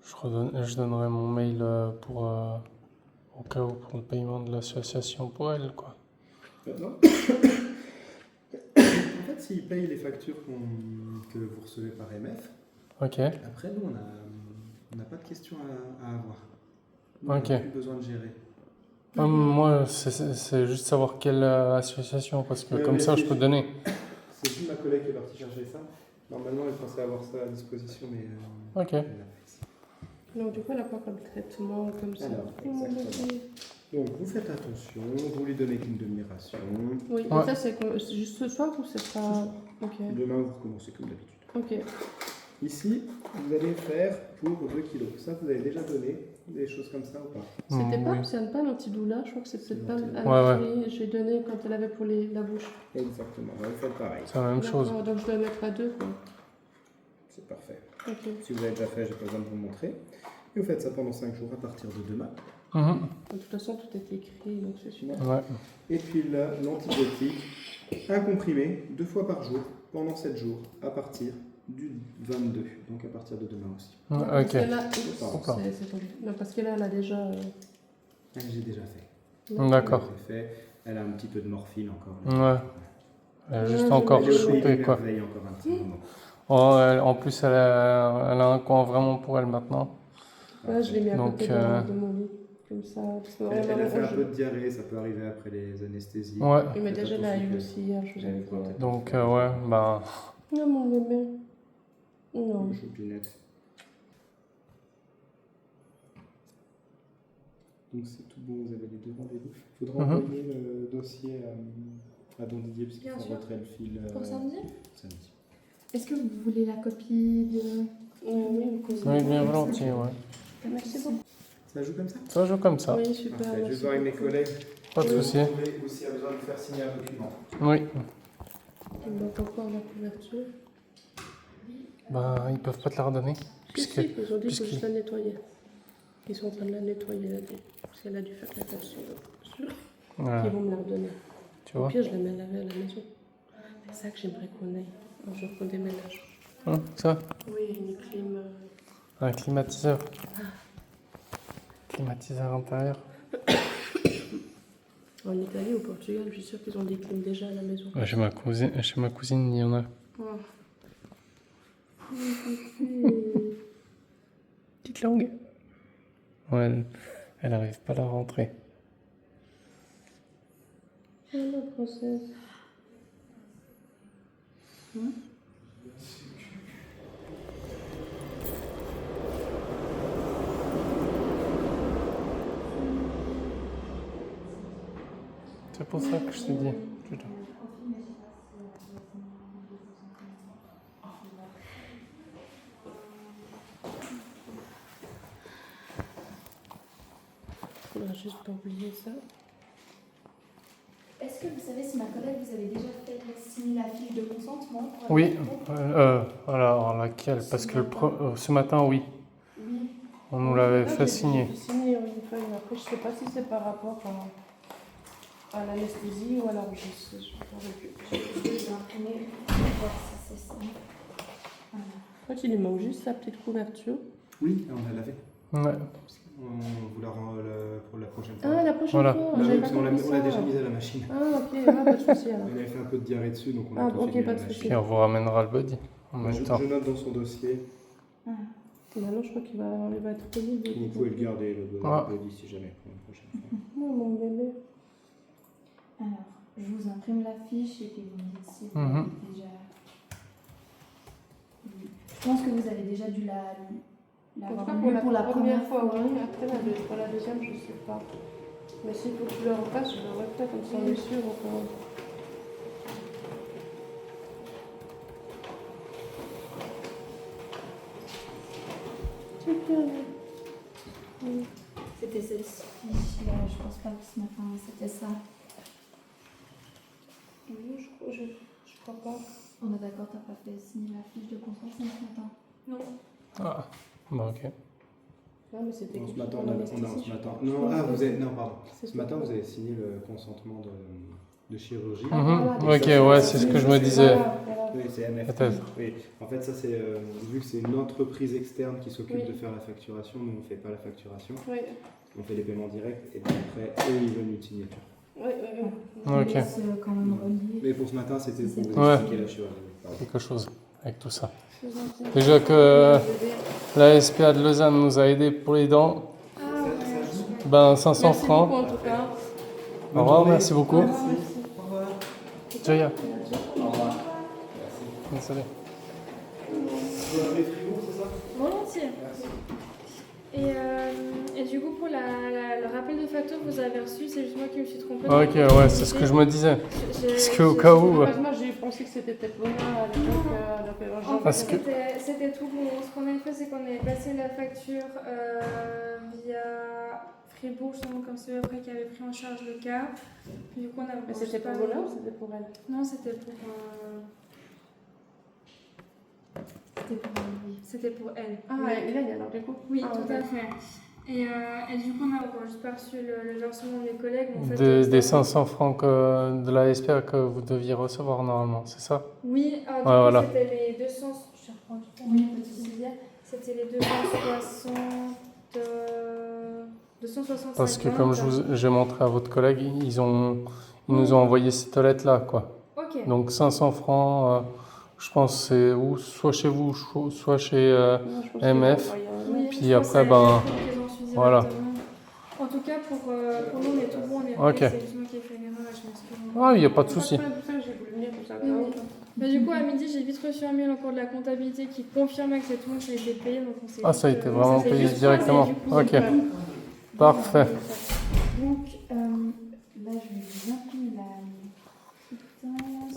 je donnerai mon mail au cas où pour le paiement de l'association pour elle, quoi. Non. En fait, s'ils payent les factures que vous recevez par MF, Ok. après, nous, on n'a pas de questions à avoir. Nous, Ok. on n'a plus besoin de gérer. Moi, c'est juste savoir quelle association, parce que Ouais, comme mais ça, je peux donner. C'est juste ma collègue qui est partie chercher ça. Normalement, elle pensait avoir ça à disposition, mais Ok. elle l'a pas ici. Donc, du coup, elle a quoi comme traitement, comme ça? Alors, exactement. Donc, vous faites attention, vous lui donnez qu'une demi-ration. Oui, Ouais. et ça, c'est juste ce soir ou c'est pas. Ok. Demain, vous recommencez comme d'habitude. Ok. Ici, vous allez faire pour 2 kilos. Ça, vous avez déjà donné des choses comme ça ou pas? C'était pas, Oui. c'est pas l'antidoula, je crois que c'est peut-être pas. Ouais, Oui, j'ai donné quand elle avait pour la bouche. Exactement, vous faites pareil. C'est la même chose. D'accord, donc je dois mettre à 2, quoi. C'est parfait. Ok. Si vous avez déjà fait, j'ai pas besoin de vous montrer. Et vous faites ça pendant 5 jours à partir de demain. Mhm. De toute façon, tout est écrit, donc c'est super. Ouais. Et puis là, l'antibiotique, un comprimé 2 fois par jour pendant 7 jours à partir du 22. Donc à partir de demain aussi. Donc, Ouais, parce ok. que là, Hop là. c'est tombé. Non, parce que là, elle a déjà. Ah, j'ai déjà fait. D'accord. J'ai fait. Elle a un petit peu de morphine encore. Ouais. Elle a juste Ouais, encore elle est au Pays chopé, des quoi. merveilles encore un petit moment. Oh, en plus, elle a un coin vraiment pour elle maintenant. Là, je l'ai mis à Donc, côté de mon lit. Comme ça. Parce que Elle vraiment, a fait un je- peu de diarrhée, ça peut arriver après les anesthésies. Ouais. Oui, mais Faites déjà, elle a eu attention aussi hier, je vous avais dit. qu'elle pourra Donc, ouais, bah. Non, mon bébé. Non. Choupinette. Donc c'est tout bon, vous avez les 2 rendez-vous. Il faudra Mhm. envoyer le dossier à Don Didier parce qu'il Bien faut sûr. retirer le fil Pour samedi? samedi. Est-ce que vous voulez la copie de... Oui, vous pouvez. Oui, bien volontiers, ouais. Merci beaucoup. Ça joue comme ça? Ça joue comme ça. Oui, super. Parfait. Je vais merci voir avec mes beaucoup. collègues. Pas de Oui. souci. Vous pouvez aussi avoir besoin de faire signer un document. Oui. Il manque encore la couverture. Bah, ils peuvent pas te la redonner. Si, Puisque. si, ils ont dit qu'il faut puisqu'il- juste la nettoyer. Ils sont en train de la nettoyer, là, parce qu'elle a dû faire la capsule. Ouais, Ils vont me la redonner. tu Au vois. pire, je la mets à laver à la maison. C'est ça que j'aimerais qu'on ait un jour qu'on déménage. Ça, Oui, une clim. un climatiseur. Climatiseur intérieur. En Italie, au Portugal, je suis sûre qu'ils ont des clims déjà à la maison. Ouais, chez ma cousine, il y en a. Oh. Petite langue. Ouais, elle arrive pas à la rentrer. Ah, la princesse. C'est pour ça que je t'ai dit. Putain. On va juste pas oublier ça. Est-ce que vous savez si ma collègue vous avait déjà fait signer la fiche de consentement pour la Oui, photo alors laquelle? Parce que ce matin, oui. Oui. On nous l'avait Ah, fait j'ai signer. signé une feuille. Après, je sais pas si c'est par rapport à l'anesthésie ou à l'enregistrement. Je vais imprimer pour voir si c'est ça. Voilà. En fait, il lui manque juste sa petite couverture. Oui, on l'a fait. Ouais. On vous la rend pour la prochaine fois. Ah, la prochaine Voilà. fois. Bah j'avais oui, pas parce qu'on l'a compris ça. déjà mis à la machine. Ah, ok, ah, pas de souci alors. Elle avait fait un peu de diarrhée dessus, donc on a Ah, tout ok, fait pas à de la souci. Puis on vous ramènera le body en machine. même temps. Je note dans son dossier. Ah. Maintenant, je crois qu'il va être payé. Vous pouvez le garder, le body, si jamais, pour une prochaine fois. Oh, mon bébé. Alors, je vous imprime la fiche et puis vous me dites si vous Mhm. l'avez déjà. Oui. Je pense que vous avez déjà dû En tout l'avoir cas, lu pour la première fois. oui. Après, pour la deuxième, je sais pas. Mais s'il faut que je le repasse, je le refais comme ça, on est sûr. Encore. Super. Oui. C'était cette fiche-là, je pense pas que ce matin c'était ça. Oui, je crois pas. On est d'accord, t'as pas fait signer la fiche de consentement ce matin? Non. Ah, bah ok. Non, mais c'était Non, ce écrit matin, pour non, l'anesthésie, ce je matin. crois. Non, ah, vous avez. Non, pardon. C'est Ce matin, vous avez signé le consentement de chirurgie. Ah, voilà, Mhm. donc Ok, ça, ouais, ça, c'est ce que je me disais. Voilà. Oui, c'est MFP. Peut-être. Oui. En fait, ça, c'est vu que c'est une entreprise externe qui s'occupe Oui. de faire la facturation, nous, on ne fait pas la facturation. Oui, On fait les paiements directs et puis après, eux, ils veulent une signature. oui. Ok. C'est quand même relié. Mais pour ce matin, c'était pour vous Ouais. expliquer la chirurgie. Pardon. Quelque chose avec tout ça. C'est gentil. Déjà que la SPA de Lausanne nous a aidés pour les dents, Ah ouais. ben 500 Merci francs. beaucoup en tout cas. Au revoir, merci beaucoup. Au revoir. Joya. Au revoir. Désolé. Vous avez frigo, c'est ça? Volontiers. Et du coup, pour le rappel de facture que vous avez reçu, c'est juste moi qui me suis trompée. Ok, ouais, c'est ce que je me disais. Parce qu'au cas où. Heureusement, j'ai pensé que c'était peut-être Luna à l'époque. En fait, Parce que- c'était tout bon. Ce qu'on avait fait, c'est qu'on avait passé la facture via Fribourg, justement, comme celui après qui avait pris en charge le cas. Puis, du coup, on a. Mais c'était pour Luna ou c'était pour elle? Non, c'était pour. C'était pour elle. Ah, Oui. et là, il y a alors du coup? Oui, Ah, tout ok. à fait. Et du coup, on a encore juste pas reçu le versement de mes collègues. mais en fait, Des c'était- 500 francs de la SPA que vous deviez recevoir normalement, c'est ça? Oui, du coup, voilà. c'était les 200. Je reprends juste Oui, un petit billet. C'était les 260. 265. Parce que comme j'ai montré à votre collègue, ils nous ont envoyé cette lettre-là, quoi. Ok. Donc 500 francs, je pense c'est où soit chez vous, soit chez Non, je pense MF. qu'il va envoyer un- Oui, Puis je pense après, que ben, c'est qu'ils ont suivi voilà. directement. En tout cas, pour nous, on est tout bon. On est Ok. prêts. C'est juste moi qui ai fait une erreur. Je m'excuse. Ah, il n'y a pas de C'est souci. pour ça que j'ai voulu venir pour ça. Oui, oui. Mais du coup, à midi, j'ai vite reçu un mail encore de la comptabilité qui confirmait que c'est tout, ça a été payé. Donc on s'est Ah, dit ça a que- été oui, vraiment ça s'est payé juste directement. croisé, du coup. Ok, parfait. Donc, là, je vais vous imprimer la quittance.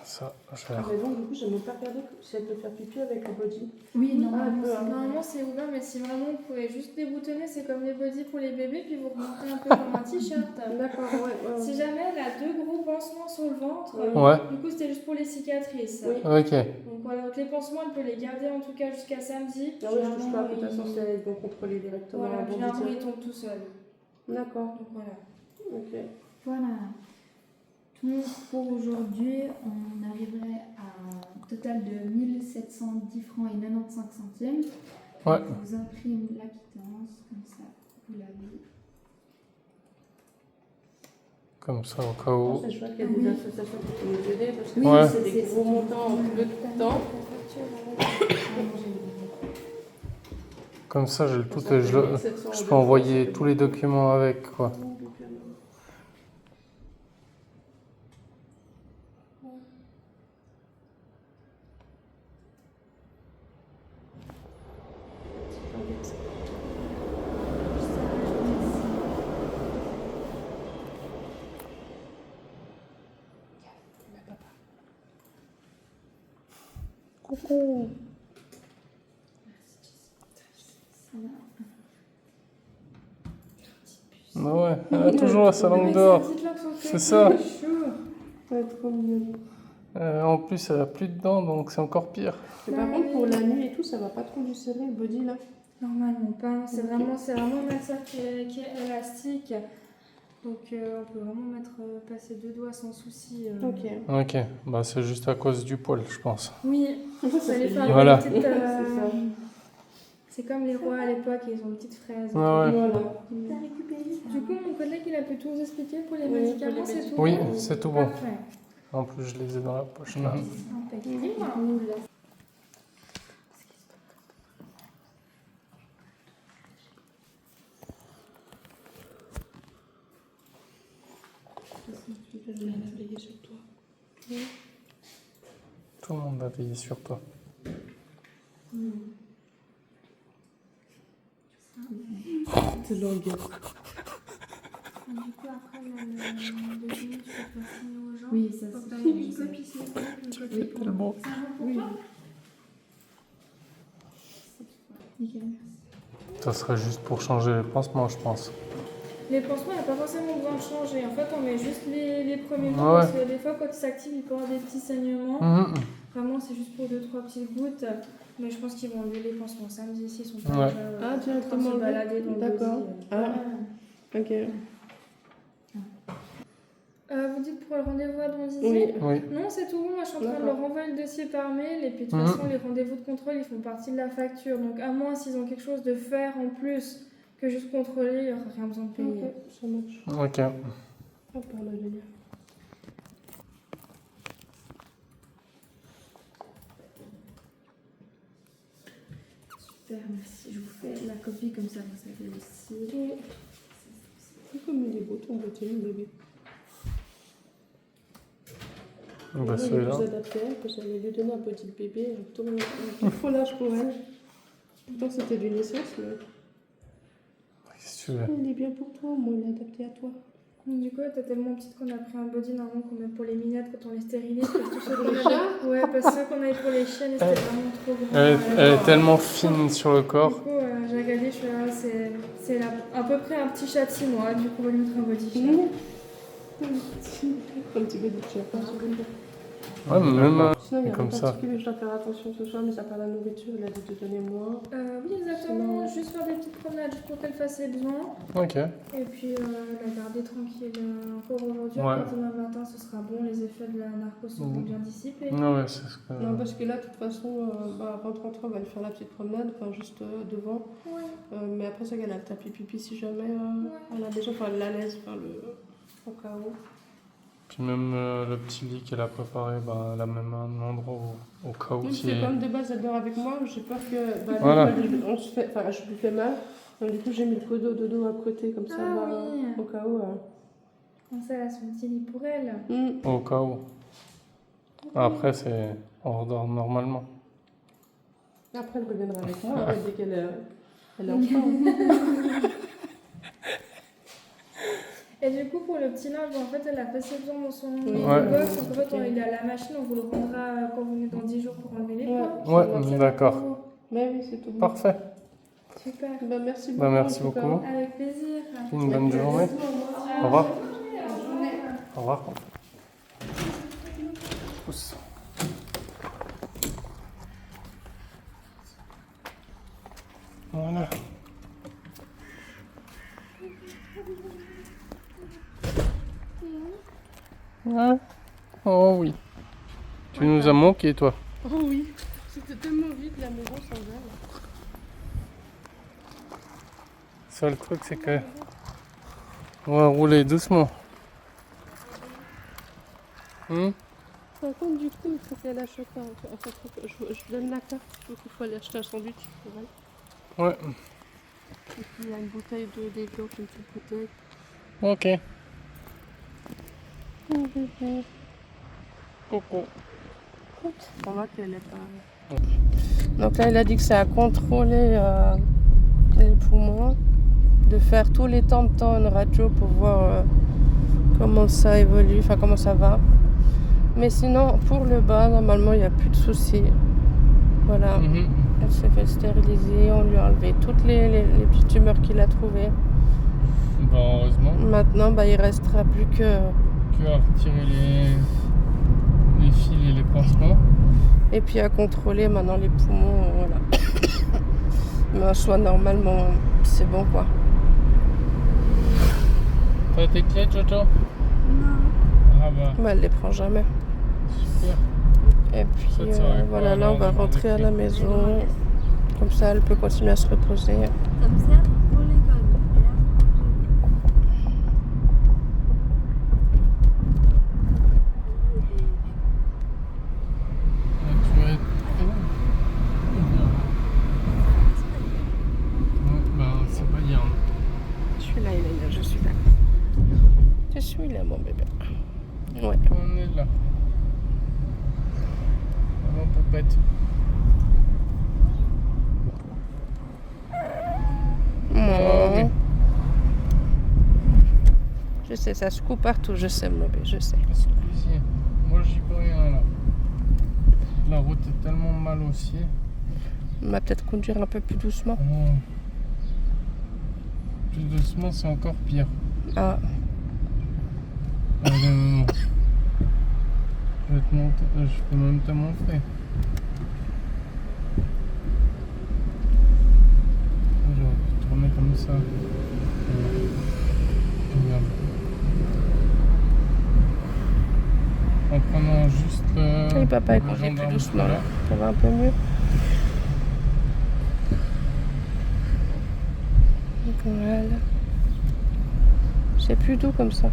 Ça, je vais... Ah, mais donc, du coup, je n'ai pas regardé si elle peut faire pipi avec le body. Oui, Ah, normalement, peu, c'est- hein. Normalement, c'est ouvert, mais si vraiment vous pouvez juste déboutonner, c'est comme les bodys pour les bébés, puis vous remontez un peu comme un t-shirt. D'accord, ouais. Si jamais elle a 2 gros pansements sur le ventre, Ouais, du coup, c'était juste pour les cicatrices. Oui. ok. Donc voilà, donc les pansements, elle peut les garder en tout cas jusqu'à samedi. Ah ouais, je touche pas, de Généralement, toute façon, ils- c'est ils vont contrôler directement. Voilà, bon généralement, budget. ils tombent tout seuls. D'accord, Donc voilà. ok. Voilà. Donc, pour aujourd'hui, on arriverait à un total de 1710 francs et 95 centimes. Ouais. Je vous imprime la quittance, comme ça, vous l'avez. Comme ça, au cas où. C'est chouette qu'il y a des Oui. associations qui peuvent nous aider parce que Ouais. c'est des gros montants en peu de temps. Ah, non, j'ai oublié. Comme ça, j'ai le tout Ça et fait 1700 je euros peux envoyer c'est tous les documents avec, quoi. Coucou. Ah ouais, elle a toujours sa langue dehors. C'est ça. Ouais, trop mignon. En plus, elle a plus de dents, donc c'est encore pire. Mais par contre, pour la nuit et tout, ça va pas trop lui serrer le body là. Normalement pas. C'est Ok. vraiment une matière qui est élastique. Donc on peut vraiment passer 2 doigts sans souci. Ok. Ok, bah c'est juste à cause du poil, je pense. Oui, ça les fait Voilà. une petite, C'est ça. c'est comme les rois à l'époque, ils ont une petite fraise. et Ah ouais. tout. Voilà. T'as récupéré ça? Du coup, mon collègue, il a pu tout vous expliquer pour les Oui, médicaments, pour les c'est tout Oui, bon c'est tout bon. Parfait. En plus, je les ai dans la poche là. Impeccable. Elle a veillé sur toi. Tout le monde va veiller sur toi. C'est longue. Du coup, après, le dîner, tu peux faire signer aux gens. Oui, ça Faut que c'est t'ailles une copie, s'il te plaît, une copie. Oui. Tellement. Ça va pour Oui. toi Nickel. Ça serait juste pour changer les pansements, je pense. Les pansements, il n'y a pas forcément besoin de changer. En fait, on met juste les premiers mots Ouais. parce que des fois, quand il s'active, il peut avoir des petits saignements. Mhm. Vraiment, c'est juste pour 2-3 petites gouttes. Mais je pense qu'ils vont enlever les pansements samedi s'ils sont pas Ouais. déjà Ah, en directement train de se enlevé. balader dans le D'accord. body. Ah. Ok. Vous dites pour le rendez-vous à Don Didier Oui. Oui. Non, c'est tout bon. Moi, je suis en train de D'accord. leur envoyer le dossier par mail. Et puis, de toute Mhm. façon, les rendez-vous de contrôle, ils font partie de la facture. Donc, à moins s'ils ont quelque chose de faire en plus que juste contrôler, il n'y aura rien besoin de payer. Ok, ça marche. Ok. Hop, on a génial. Super, merci. Je vous fais la copie comme ça, vous savez aussi. C'est comme il est beau ton beauté, mon bébé. Bah, Il est celui-là. plus adapté à elle, parce que j'allais lui donner un petit bébé, un faux l'âge pour elle. Pourtant c'était du naissance, mais Qu'est-ce que tu veux? il est bien pour toi, moi il est adapté à toi. Donc, du coup, t'es tellement petite qu'on a pris un body normalement qu'on met pour les minettes quand on les stérilise. Parce que ceux qu'on Les avait... chats Ouais, parce que ceux qu'on avait pour les chiennes, c'était vraiment trop grand. Elle est tellement fine sur le Du corps. coup, j'ai regardé, je suis là, c'est à peu près un petit chat de 6 mois. Du coup, on va lui mettre un body. Un petit bébé de chat. Ouais, mais même Sinon, il y a comme rien de ça. particulier, je dois faire attention ce soir, mais à part la nourriture, il a dit de donner moins. Oui, exactement. Juste faire des petites promenades juste pour qu'elle fasse ses besoins. Ok. Et puis la garder tranquille encore aujourd'hui. Ouais. Quand demain matin, ce sera bon. Les effets de la narcose seront bien dissipés. Non, ouais, c'est ce que. Non, parce que là, de toute façon, avant de rentrer, on va lui faire la petite promenade, enfin juste devant. Ouais. Mais après ça, elle a le tapis pipi si jamais elle a déjà, enfin elle la laisse, enfin au cas où. Puis même le petit lit qu'elle a préparé, bah, elle a même un endroit au cas où Oui, qui c'est est. comme de base, elle dort avec moi, j'ai peur que bah, Voilà. on se fait, enfin je lui fais mal. Donc, du coup, j'ai mis le dodo à côté, comme ça, Ah bah, oui. au cas où. Comme ça, elle a son petit lit pour elle. Au cas où. Après, c'est. On redort normalement. Après, elle reviendra avec moi dès qu'elle elle est en forme. Et du coup, pour le petit linge, en fait, elle a fait ses besoins dans son Oui. Ouais. box. Donc, en fait, il est à la machine, on vous le rendra quand vous venez dans 10 jours pour enlever les Ouais. poids. Ouais, d'accord. Mais oui, c'est tout bon. Parfait. Super. Bah, merci beaucoup. Bah, merci en tout cas. beaucoup. Avec plaisir. Une bonne journée. Au revoir. Au revoir. Pousse. Voilà. Ouais. Oh oui. Tu nous as manqué, toi. Oh oui, c'était tellement vite la maison sans elle. Seul truc, c'est que on va rouler doucement. Par contre, du coup, il faut qu'elle achète je donne la carte, il faut aller acheter un sandwich pour elle. Ouais, Et puis il y a une bouteille de dégueu, une petite bouteille. ok. Coucou. On voit qu'elle est pas. Donc là, il a dit que c'est à contrôler les poumons, de faire tous les temps de temps une radio pour voir comment ça évolue, enfin comment ça va. Mais sinon, pour le bas, normalement, il n'y a plus de soucis. Voilà. Mhm. Elle s'est fait stériliser, on lui a enlevé toutes les petites tumeurs qu'il a trouvées. Bah, heureusement. Maintenant, bah, il restera plus que Tu as retiré les fils et les pansements. et puis à contrôler maintenant les poumons, voilà. Mais en soi, normalement, c'est bon quoi. T'as tes clés, Jojo? Non. Ah bah, Bah, elle les prend jamais. super. Et puis Ça te serait voilà, quoi, là on va alors, rentrer à avec la les- maison. Comme ça, elle peut continuer à se reposer. Ça me sert pour l'école. Et là, Tu vas être... Ouais, bah, c'est pas hier. Je suis là, Hélène, je suis là. Je suis là, mon bébé. Ouais. On est là. Maman poupette. Oh. Je sais, ça se coupe partout, je sais, mon bébé, je sais. Excusez. Moi, j'y peux rien là. La route est tellement mal aussi. On va peut-être conduire un peu plus doucement. Oh. Plus doucement, c'est encore pire. Ah, Allez, maman. Je vais te montrer. Je peux même te montrer. J'aurais pu tourner comme ça. Regarde. En prenant juste le. et papa, il le conduit plus gendarme doucement là. là. Ça va un peu mieux. Donc, voilà. C'est plus doux comme ça.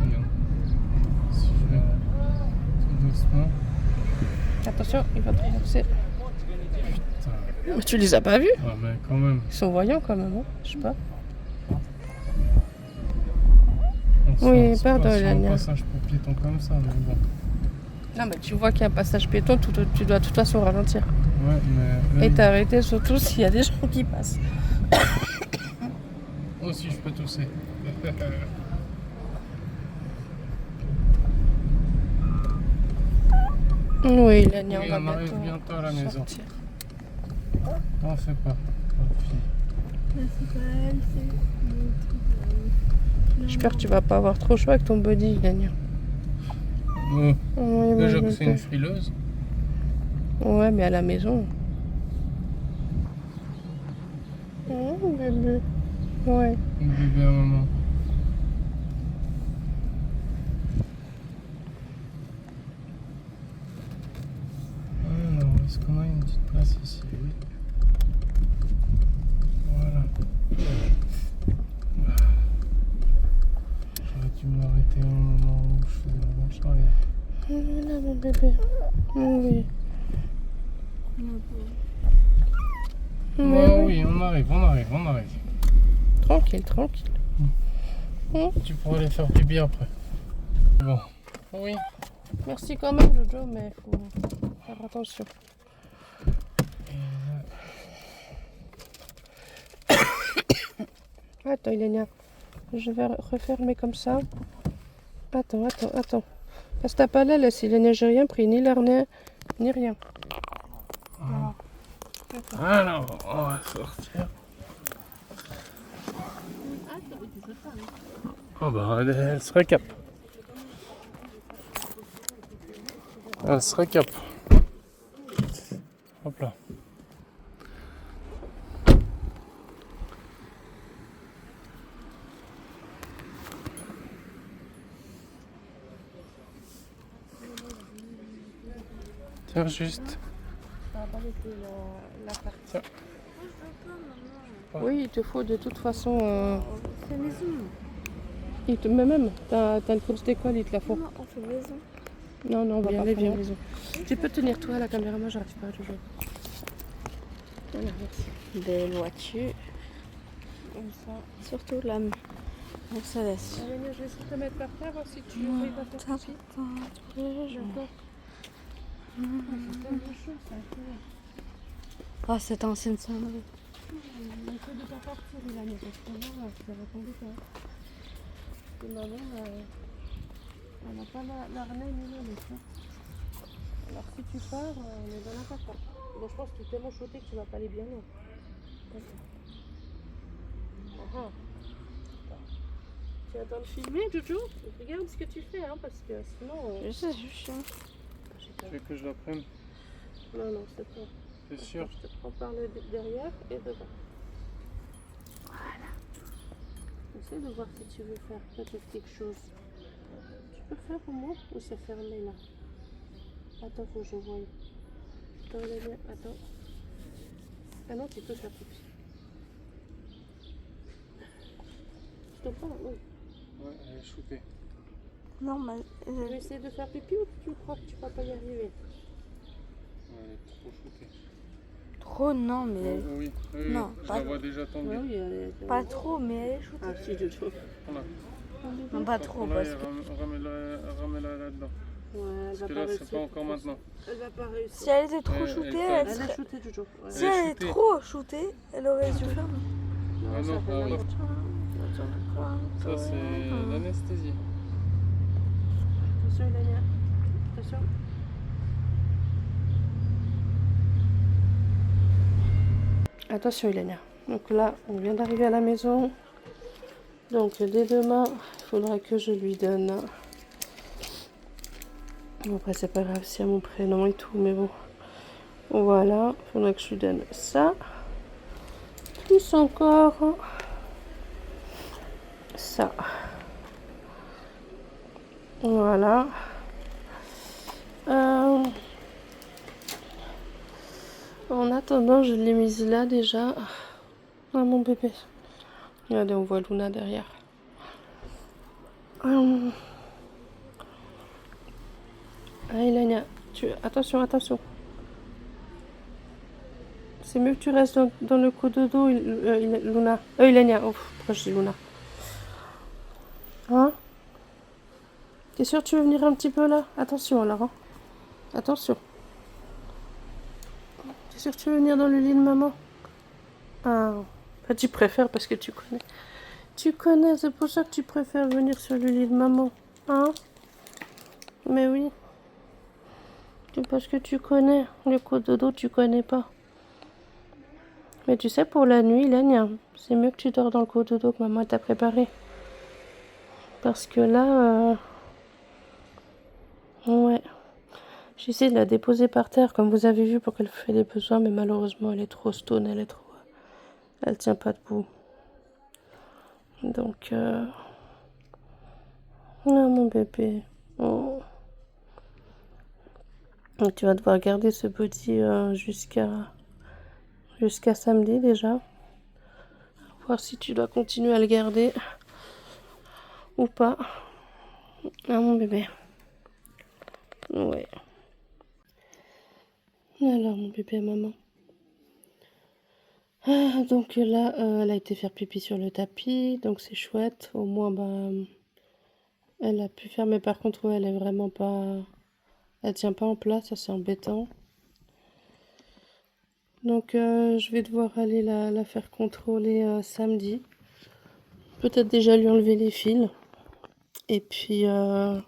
Regarde. Si je vais tout doucement. Attention, il va traverser. Putain. Mais tu les as pas vus? Ah, mais quand même. Ils sont voyants quand même, hein, je sais pas. On Oui, sort- c'est pardon, pas sur un Hélène. passage pour piétons comme ça, mais bon. Non, mais tu vois qu'il y a un passage piéton, tu dois de toute façon ralentir. Ouais, mais. Et t'arrêter surtout s'il y a des gens qui passent. Moi aussi, je peux tousser. Oui, il a on Oui, va on arrive bientôt à la maison. sortir. T'en fais pas. là, c'est pas elle, c'est le truc. J'espère que tu vas pas avoir trop chaud avec ton body, Gagnon. Oui, Déjà mon que c'est une bébé. frileuse. Ouais, mais à la maison. Oh, bébé. Ouais. Une bébé à maman. Alors, est-ce qu'on a une petite place ici? Oui. Voilà. J'aurais dû m'arrêter au moment où je faisais la marche arrière. Voilà, mon bébé. Oui. Ouais, oui, on arrive. Tranquille, tranquille. Tu pourras aller faire pipi après. Bon. Oui. Merci quand même, Jojo, mais faut faire attention. Attends, Ilenia. Je vais refermer comme ça. Attends. Parce que t'as pas la laisse, Ilenia, j'ai rien pris, ni l'harnais, ni rien. Alors, on va sortir. Oh bah, elle se récap. Elle se récap. Hop là. Tiens, juste. Ça va pas laisser la carte. Tiens. Oui, il te faut de toute façon. On fait maison. Mais même, t'as une course d'école, il te la faut. Non, on fait maison. Non, non, on va Viens, pas allez, faire la viens. maison. Tu peux tenir toi la caméra, moi j'arrive pas toujours. Voilà, merci. Belle voiture. Comme ça. Surtout là, on se laisse. Allez, je vais essayer de te mettre par terre voir si tu arrives à faire pipi. D'accord. C'est tellement chaud ça. Ah, cette ancienne sonnerie. On essaie de pas partir, il a mis parce que là, ça va tomber quoi. Et maman, elle n'a pas l'arnais ni le nez. Alors si tu pars, on est dans la papa. Bon, je pense que tu es tellement shooté que tu vas pas aller bien loin. Attends. Tu attends de filmer, Jojo? Regarde ce que tu fais, hein, parce que sinon... Je sais, je suis chiant. je sais pas. Tu veux que je la prenne? Non, non, c'est pas. T'es sûr? Je te prends par le derrière et devant. Voilà. Essaie de voir si tu veux faire peut-être quelque chose. Tu peux faire au moins ou c'est fermé là? Attends, faut que je voie. Attends, attends. Ah non, tu peux faire pipi. Je te prends, oui. Ouais, elle est shootée. Normal. Tu veux essayer de faire pipi ou tu crois que tu vas pas y arriver? Ouais, elle est trop shootée. Trop, non, mais. Oui, Non, je pas- la vois déjà tomber. Oui, Pas trop, mais elle est shootée. Ah, si, Jojo. Voilà. Non, pas trop, Là, parce que. remets-la là-dedans. Ouais, elle Parce va que pas là, c'est réussir. pas encore maintenant. Elle va pas réussir. Si elle était trop Elle- shootée, elle- elle Elle serait. a shooté, Jojo. Ouais. Si Elle est elle est shootée. trop shootée, elle aurait dû faire. Ah non, ça fait alors, n'importe ça c'est l'anesthésie. Attention, Elania. Attention. Attention, Elania. Donc là, on vient d'arriver à la maison. Donc dès demain, il faudra que je lui donne. Bon, après, c'est pas grave si à mon prénom et tout, mais bon. Voilà, il faudra que je lui donne ça. Plus encore ça. Voilà. En attendant, je l'ai mise là déjà. Ah, mon bébé. Regardez, on voit Luna derrière. Ah, Elania, attention, attention. C'est mieux que tu restes dans le cododo, Luna. Elania. Oh, pourquoi je dis Luna? Hein? T'es sûr que tu veux venir un petit peu là? Attention alors. Hein? Attention. T'es sûr que tu veux venir dans le lit de maman? Ah. Bah, tu préfères parce que tu connais. Tu connais, c'est pour ça que tu préfères venir sur le lit de maman. Hein? Mais oui. C'est parce que tu connais. Le cododo, tu connais pas. Mais tu sais, pour la nuit, Lania, c'est mieux que tu dors dans le cododo que maman t'a préparé. Parce que là, ouais. J'essaie de la déposer par terre, comme vous avez vu, pour qu'elle fasse les besoins, mais malheureusement, elle est trop stone, elle tient pas debout. Donc, non, mon bébé. Oh. Donc, tu vas devoir garder ce body jusqu'à samedi déjà. Voir si tu dois continuer à le garder ou pas. Ah, mon bébé. Ouais. Alors, mon bébé, maman. Ah, donc là, elle a été faire pipi sur le tapis, donc c'est chouette. Au moins, bah, elle a pu faire, mais par contre, ouais, elle est vraiment pas... Elle tient pas en place, ça c'est embêtant. Donc, je vais devoir aller la faire contrôler samedi. Peut-être déjà lui enlever les fils. Et puis à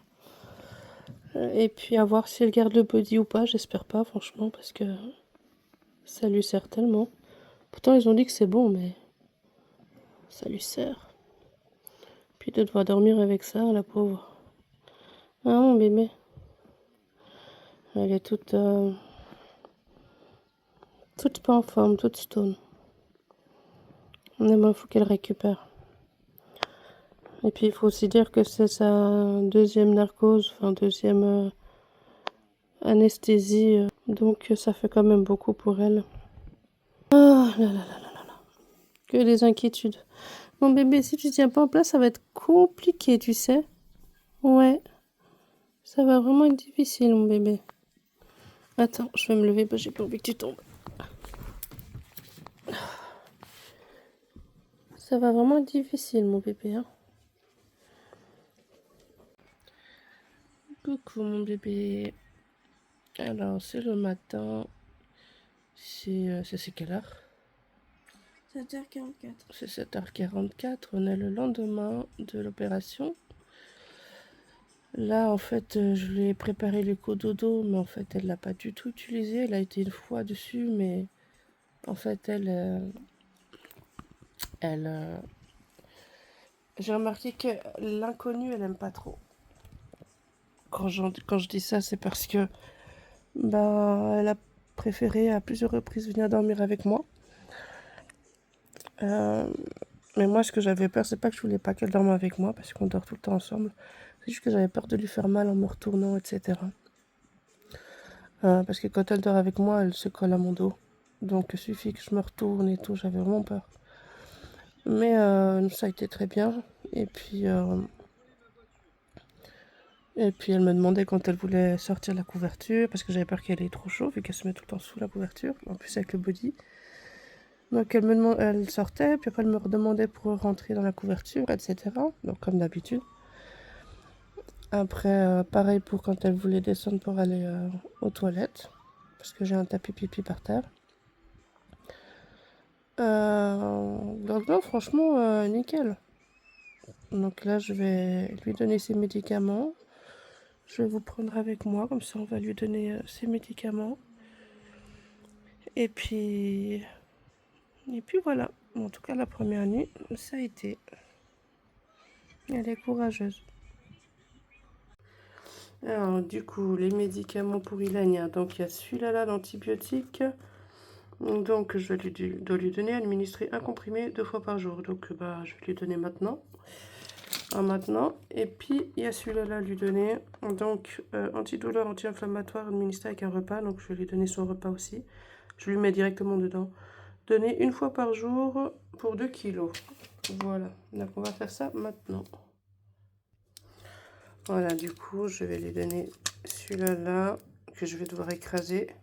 voir si elle garde le body ou pas. J'espère pas, franchement, parce que ça lui sert tellement. Pourtant, ils ont dit que c'est bon, mais ça lui sert. Puis de devoir dormir avec ça, la pauvre. Ah, mon bébé. Elle est toute pas en forme, toute stone. Mais bon, il faut qu'elle récupère. Et puis, il faut aussi dire que c'est sa deuxième narcose, enfin, deuxième anesthésie Donc ça fait quand même beaucoup pour elle. Oh là là là là là là. Que des inquiétudes. Mon bébé, si tu tiens pas en place, ça va être compliqué, tu sais. Ouais. Ça va vraiment être difficile, mon bébé. Attends, je vais me lever parce que j'ai pas envie que tu tombes. Ça va vraiment être difficile, mon bébé. Hein. Coucou, mon bébé. Alors, c'est le matin. C'est quelle heure? 7h44. C'est 7h44. On est le lendemain de l'opération. Là, en fait, je lui ai préparé le cododo, mais en fait, elle l'a pas du tout utilisé. Elle a été une fois dessus, mais en fait, j'ai remarqué que l'inconnu, elle aime pas trop. Quand je dis ça, c'est parce que elle a préféré à plusieurs reprises venir dormir avec moi. Mais moi, ce que j'avais peur, c'est pas que je voulais pas qu'elle dorme avec moi, parce qu'on dort tout le temps ensemble. C'est juste que j'avais peur de lui faire mal en me retournant, etc. Parce que quand elle dort avec moi, elle se colle à mon dos. Donc il suffit que je me retourne et tout, j'avais vraiment peur. Mais ça a été très bien. Et puis elle me demandait quand elle voulait sortir la couverture, parce que j'avais peur qu'elle ait trop chaud, vu qu'elle se met tout le temps sous la couverture, en plus avec le body. Donc elle sortait, puis après elle me redemandait pour rentrer dans la couverture, etc. Donc comme d'habitude. Après, pareil pour quand elle voulait descendre pour aller aux toilettes, parce que j'ai un tapis pipi par terre. Donc non, franchement, nickel. Donc là, je vais lui donner ses médicaments. Je vais vous prendre avec moi, comme ça on va lui donner ses médicaments. Et puis voilà. En tout cas, la première nuit, ça a été. Elle est courageuse. Alors, du coup, les médicaments pour Ilania. Donc, il y a celui-là, l'antibiotique. Donc, je dois lui donner, administrer un comprimé 2 fois par jour. Donc, je vais lui donner maintenant. Et puis, il y a celui-là, lui donner. Donc, antidouleur, anti-inflammatoire, administré avec un repas. Donc, je vais lui donner son repas aussi. Je lui mets directement dedans. Donner 1 fois par jour pour 2 kilos. Voilà. Donc, on va faire ça maintenant. Voilà, du coup, je vais lui donner celui-là, que je vais devoir écraser.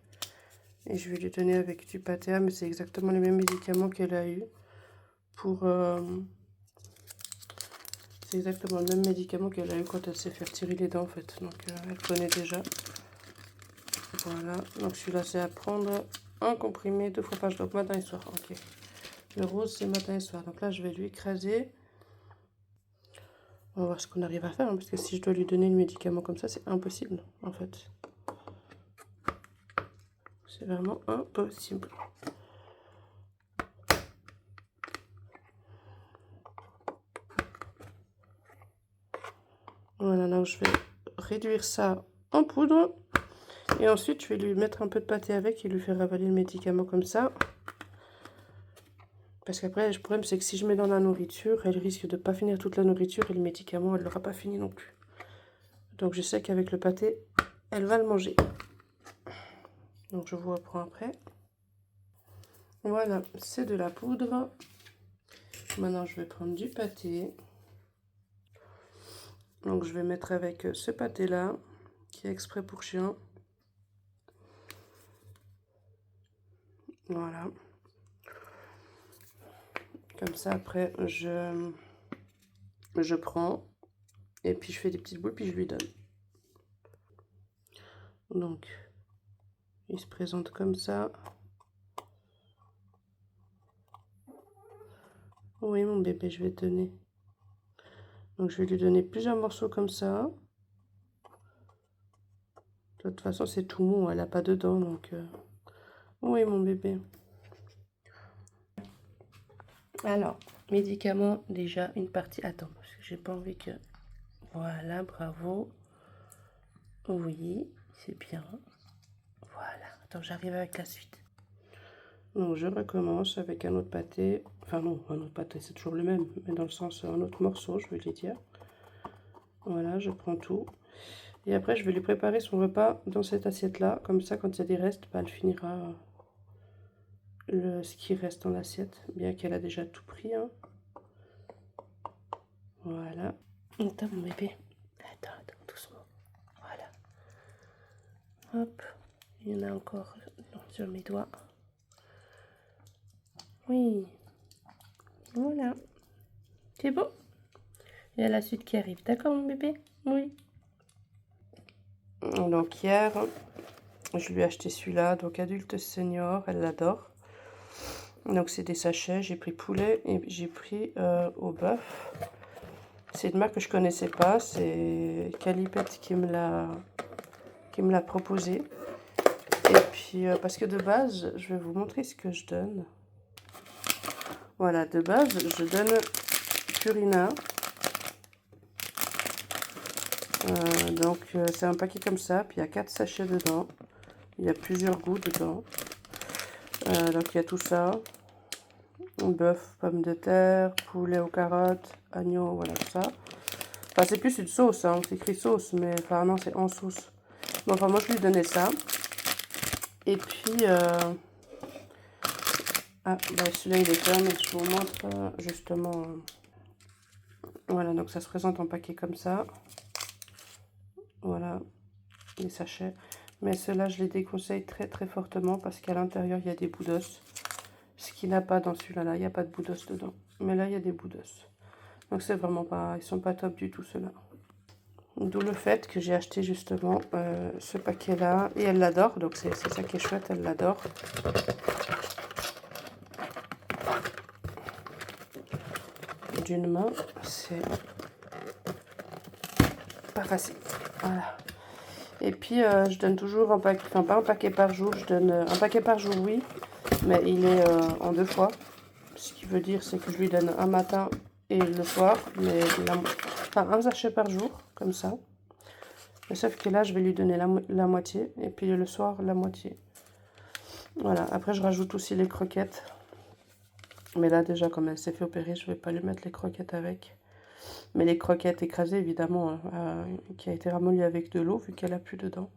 Et je vais lui donner avec du pâté, mais c'est exactement les mêmes médicaments qu'elle a eu pour... c'est exactement le même médicament qu'elle a eu quand elle s'est fait retirer les dents, en fait. Donc, elle connaît déjà. Voilà. Donc, celui-là, c'est à prendre un comprimé 2 fois par jour, donc matin et soir. Ok. Le rose, c'est matin et soir. Donc là, je vais lui écraser. On va voir ce qu'on arrive à faire, hein, parce que si je dois lui donner le médicament comme ça, c'est impossible, en fait. C'est vraiment impossible. Voilà, là où je vais réduire ça en poudre. Et ensuite, je vais lui mettre un peu de pâté avec et lui faire avaler le médicament comme ça. Parce qu'après, le problème, c'est que si je mets dans la nourriture, elle risque de ne pas finir toute la nourriture et le médicament, elle ne l'aura pas fini non plus. Donc, je sais qu'avec le pâté, elle va le manger. Donc, je vous reprends après. Voilà, c'est de la poudre. Maintenant, je vais prendre du pâté. Donc, je vais mettre avec ce pâté-là, qui est exprès pour chien. Voilà. Comme ça, après, je prends et puis je fais des petites boules, puis je lui donne. Donc, il se présente comme ça. Oui, mon bébé, je vais te donner. Donc, je vais lui donner plusieurs morceaux comme ça. De toute façon, c'est tout mou, elle n'a pas de dents, donc... Oui, mon bébé. Alors, médicaments, déjà, une partie... Attends, parce que j'ai pas envie que... Voilà, bravo. Oui, c'est bien. Voilà. Attends, j'arrive avec la suite. Donc, je recommence avec un autre pâté. Enfin, non, un autre pâté, c'est toujours le même, mais dans le sens, un autre morceau, je veux les dire. Voilà, je prends tout. Et après, je vais lui préparer son repas dans cette assiette-là. Comme ça, quand il y a des restes, bah, elle finira ce qui reste dans l'assiette. Bien qu'elle a déjà tout pris. Hein. Voilà. Attends, mon bébé. Attends, doucement. Voilà. Hop. Il y en a encore sur mes doigts. Oui. Voilà. C'est bon. Il y a la suite qui arrive. D'accord, mon bébé? Oui. Donc hier, je lui ai acheté celui-là. Donc adulte senior, elle l'adore. Donc c'est des sachets. J'ai pris poulet et j'ai pris au bœuf. C'est une marque que je connaissais pas. C'est Calipette qui me l'a proposé. Et puis parce que de base, je vais vous montrer ce que je donne. Voilà, de base, je donne Purina. Donc c'est un paquet comme ça, puis il y a 4 sachets dedans. Il y a plusieurs goûts dedans. Donc il y a tout ça. Bœuf, pommes de terre, poulet aux carottes, agneau, voilà tout ça. Enfin c'est plus une sauce, hein, c'est écrit sauce, mais enfin non c'est en sauce. Bon, enfin moi je lui donnais ça. Et puis ah bah celui-là il est fermé, je vous montre justement. Voilà, donc ça se présente en paquet comme ça. Voilà, les sachets. Mais ceux-là, je les déconseille très très fortement parce qu'à l'intérieur, il y a des bouts d'os. Ce qu'il n'a pas dans celui-là, il n'y a pas de bouts d'os dedans. Mais là, il y a des bouts d'os. Donc c'est vraiment pas, ils sont pas top du tout ceux-là. D'où le fait que j'ai acheté justement ce paquet-là. Et elle l'adore, donc c'est ça qui est chouette, elle l'adore. D'une main, c'est pas facile. Voilà. Et puis je donne toujours un paquet, enfin pas un paquet par jour, je donne un paquet par jour, oui, mais il est en 2 fois. Ce qui veut dire c'est que je lui donne un matin et le soir, mais enfin un sachet par jour, comme ça. Mais sauf que là je vais lui donner la moitié et puis le soir la moitié. Voilà, après je rajoute aussi les croquettes. Mais là déjà comme elle s'est fait opérer, je vais pas lui mettre les croquettes avec. Mais les croquettes écrasées, évidemment, qui a été ramolli avec de l'eau, vu qu'elle a plus dedans.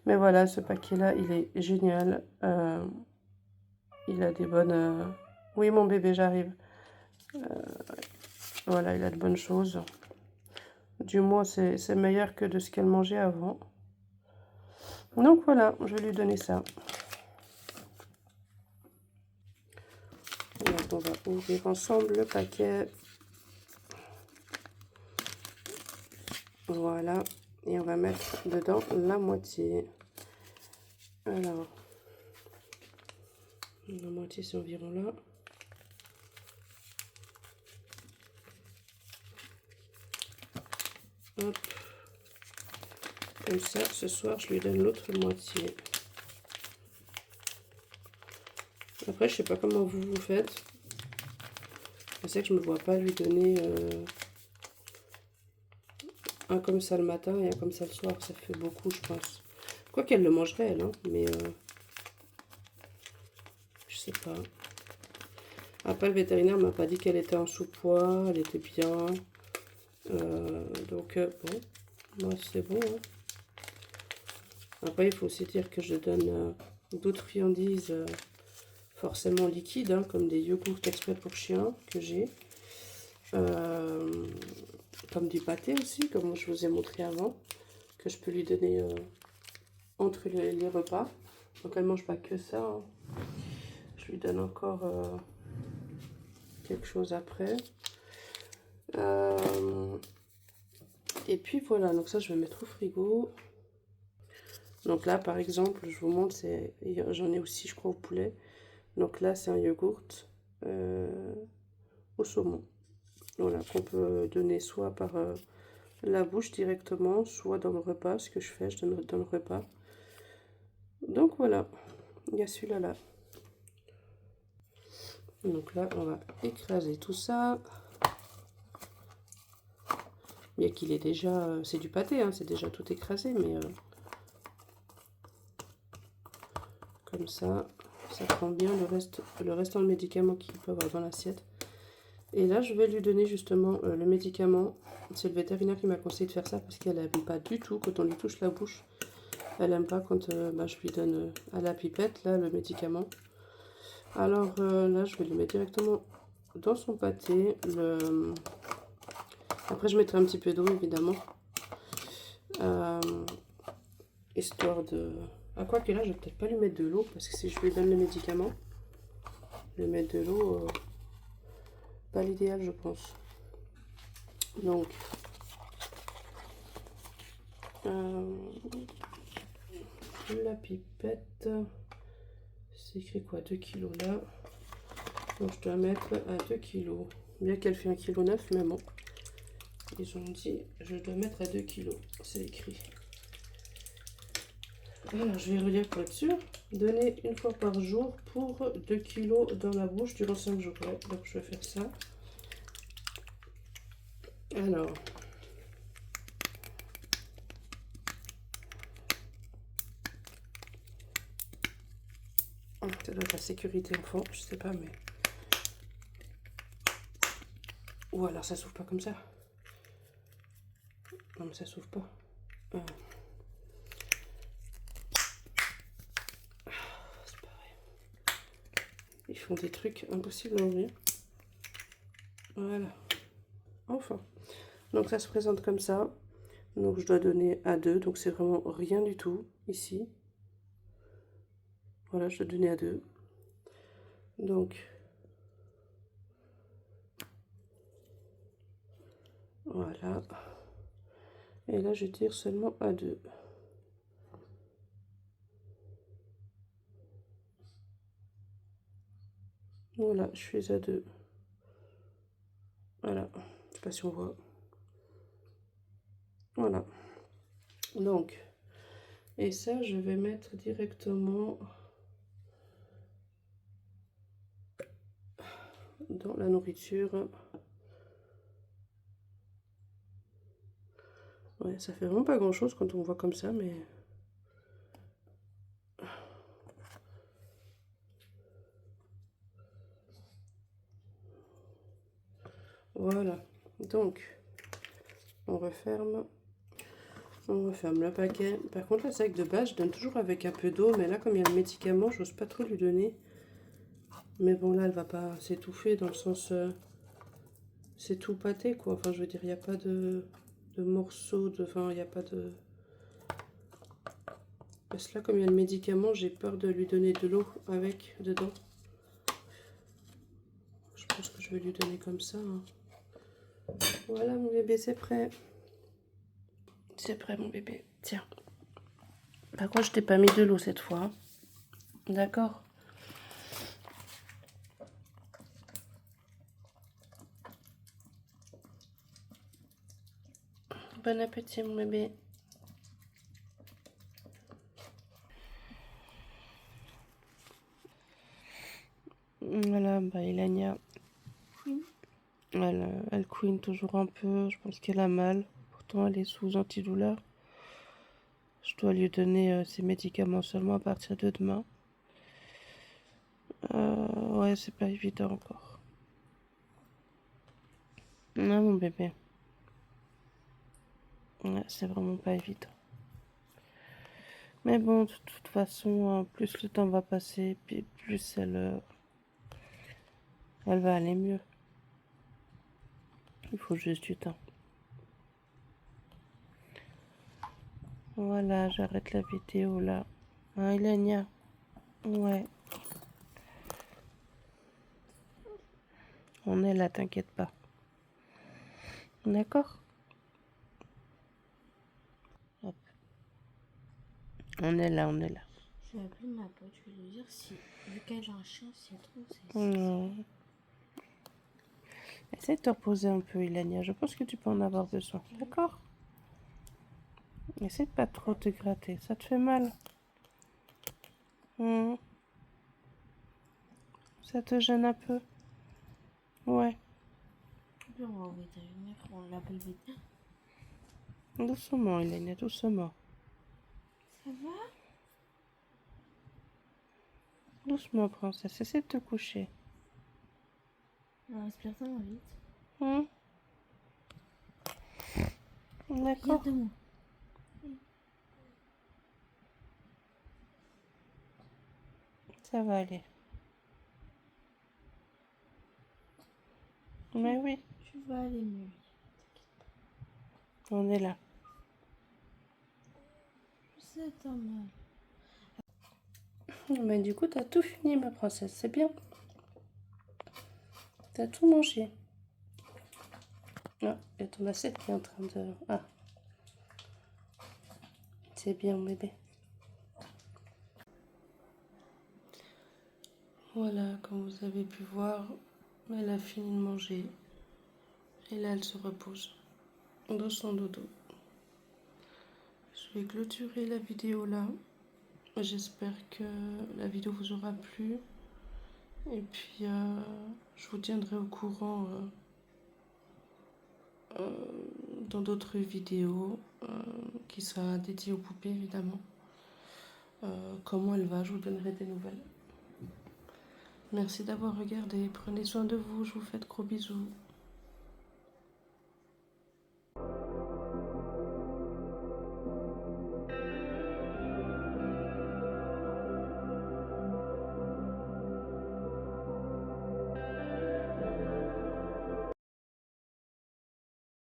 Mais voilà, ce paquet-là, il est génial. Il a des bonnes... Oui, mon bébé, j'arrive. Voilà, il a de bonnes choses. Du moins, c'est meilleur que de ce qu'elle mangeait avant. Donc voilà, je vais lui donner ça. Donc, on va ouvrir ensemble le paquet. Voilà, et on va mettre dedans la moitié. Alors, la moitié c'est environ là. Hop. Comme ça, ce soir, je lui donne l'autre moitié. Après, je sais pas comment vous faites. Je sais que je me vois pas lui donner... un comme ça le matin et un comme ça le soir, ça fait beaucoup je pense. Quoi qu'elle le mangerait elle, hein, mais je sais pas. Après le vétérinaire m'a pas dit qu'elle était en sous-poids, elle était bien. Donc bon, moi c'est bon. Hein. Après il faut aussi dire que je donne d'autres friandises forcément liquides, hein, comme des yogourts exprès pour chiens que j'ai. Comme du pâté aussi, comme je vous ai montré avant, que je peux lui donner entre les repas. Donc elle mange pas que ça. Hein. Je lui donne encore quelque chose après. Et puis voilà, donc ça je vais mettre au frigo. Donc là par exemple, je vous montre, j'en ai aussi je crois au poulet. Donc là c'est un yogourt au saumon. Voilà, qu'on peut donner soit par la bouche directement, soit dans le repas. Ce que je fais, je donne dans le repas. Donc voilà, il y a celui-là là. Donc là, on va écraser tout ça. Bien qu'il est déjà... c'est du pâté, hein, c'est déjà tout écrasé, mais... comme ça prend bien le restant de médicaments qu'il peut avoir dans l'assiette. Et là, je vais lui donner justement le médicament C'est le vétérinaire qui m'a conseillé de faire ça parce qu'elle n'aime pas du tout quand on lui touche la bouche. Elle n'aime pas quand je lui donne à la pipette, là, le médicament. Alors là, je vais le mettre directement dans son pâté. Après, je mettrai un petit peu d'eau, évidemment. Histoire de... À quoi que là, je vais peut-être pas lui mettre de l'eau parce que si je lui donne le médicament, lui mettre de l'eau, pas l'idéal, je pense. Donc, la pipette, c'est écrit quoi, 2 kg là. Donc je dois mettre à 2 kg. Bien qu'elle fait 1,9 kg, mais bon. Ils ont dit je dois mettre à 2 kg. C'est écrit. Alors je vais relire pour être sûr. Donner une fois par jour pour 2 kg dans la bouche durant 5 jours. Ouais, donc je vais faire ça. Alors. Ça doit être la sécurité enfant, je sais pas, mais... Ou alors ça s'ouvre pas comme ça. Non mais ça s'ouvre pas. C'est pareil. Ils font des trucs impossibles à ouvrir. Voilà. Enfin. Donc ça se présente comme ça. Donc je dois donner à 2. Donc c'est vraiment rien du tout ici. Voilà, je dois donner à 2. Donc... Voilà. Et là, je tire seulement à 2. Voilà, je suis à 2. Voilà. Je sais pas si on voit. Voilà. Donc, et ça, je vais mettre directement dans la nourriture. Ouais, ça fait vraiment pas grand chose quand on voit comme ça, mais... Voilà. Donc, on referme le paquet. Par contre, le sac de base, je donne toujours avec un peu d'eau, mais là, comme il y a le médicament, j'ose pas trop lui donner. Mais bon, là, elle va pas s'étouffer dans le sens... c'est tout pâté, quoi. Enfin, je veux dire, il n'y a pas de morceaux, enfin, il n'y a pas de... Parce que là, comme il y a le médicament, j'ai peur de lui donner de l'eau avec, dedans. Je pense que je vais lui donner comme ça. Hein. Voilà, mon bébé, c'est prêt. C'est prêt, mon bébé. Tiens. Par contre, je t'ai pas mis de l'eau cette fois. D'accord. Bon appétit, mon bébé. Voilà, bah Ilania, elle couine toujours un peu. Je pense qu'elle a mal. Pourtant, elle est sous antidouleur. Je dois lui donner ses médicaments seulement à partir de demain. Ouais, c'est pas évident encore. Non, mon bébé. Ouais, c'est vraiment pas évident. Mais bon, de toute façon, plus le temps va passer, puis plus elle va aller mieux. Il faut juste du temps. Voilà, j'arrête la vidéo là. Hein, Ilania? Ouais. On est là, t'inquiète pas. D'accord? Hop. On est là, on est là. Je vais appeler ma pote, je vais lui dire si, vu qu'elle a un chien, si elle trouve, c'est... Non. Essaye de te reposer un peu, Ilania. Je pense que tu peux en avoir besoin. D'accord? Essaye de pas trop te gratter. Ça te fait mal? Ça te gêne un peu? Ouais. Puis on va au vétérinaire, on l'appelle vétérinaire. Doucement, Ilania, doucement. Ça va? Doucement, princesse. Essaie de te coucher. On respire tellement vite. D'accord. Regarde-moi. Ça va aller. Mais oui, Tu vas aller mieux. on est là. Je sais, t'as mal. Mais du coup, t'as tout fini, ma princesse, c'est bien. T'as tout mangé. Ah, il y a ton assiette qui est en train de... Ah, c'est bien, bébé. Voilà, comme vous avez pu voir, elle a fini de manger. Et là, elle se repose dans son dodo. Je vais clôturer la vidéo là. J'espère que la vidéo vous aura plu. Et puis, je vous tiendrai au courant dans d'autres vidéos qui sera dédiée aux poupées, évidemment. Comment elle va, je vous donnerai des nouvelles. Merci d'avoir regardé. Prenez soin de vous. Je vous fais de gros bisous.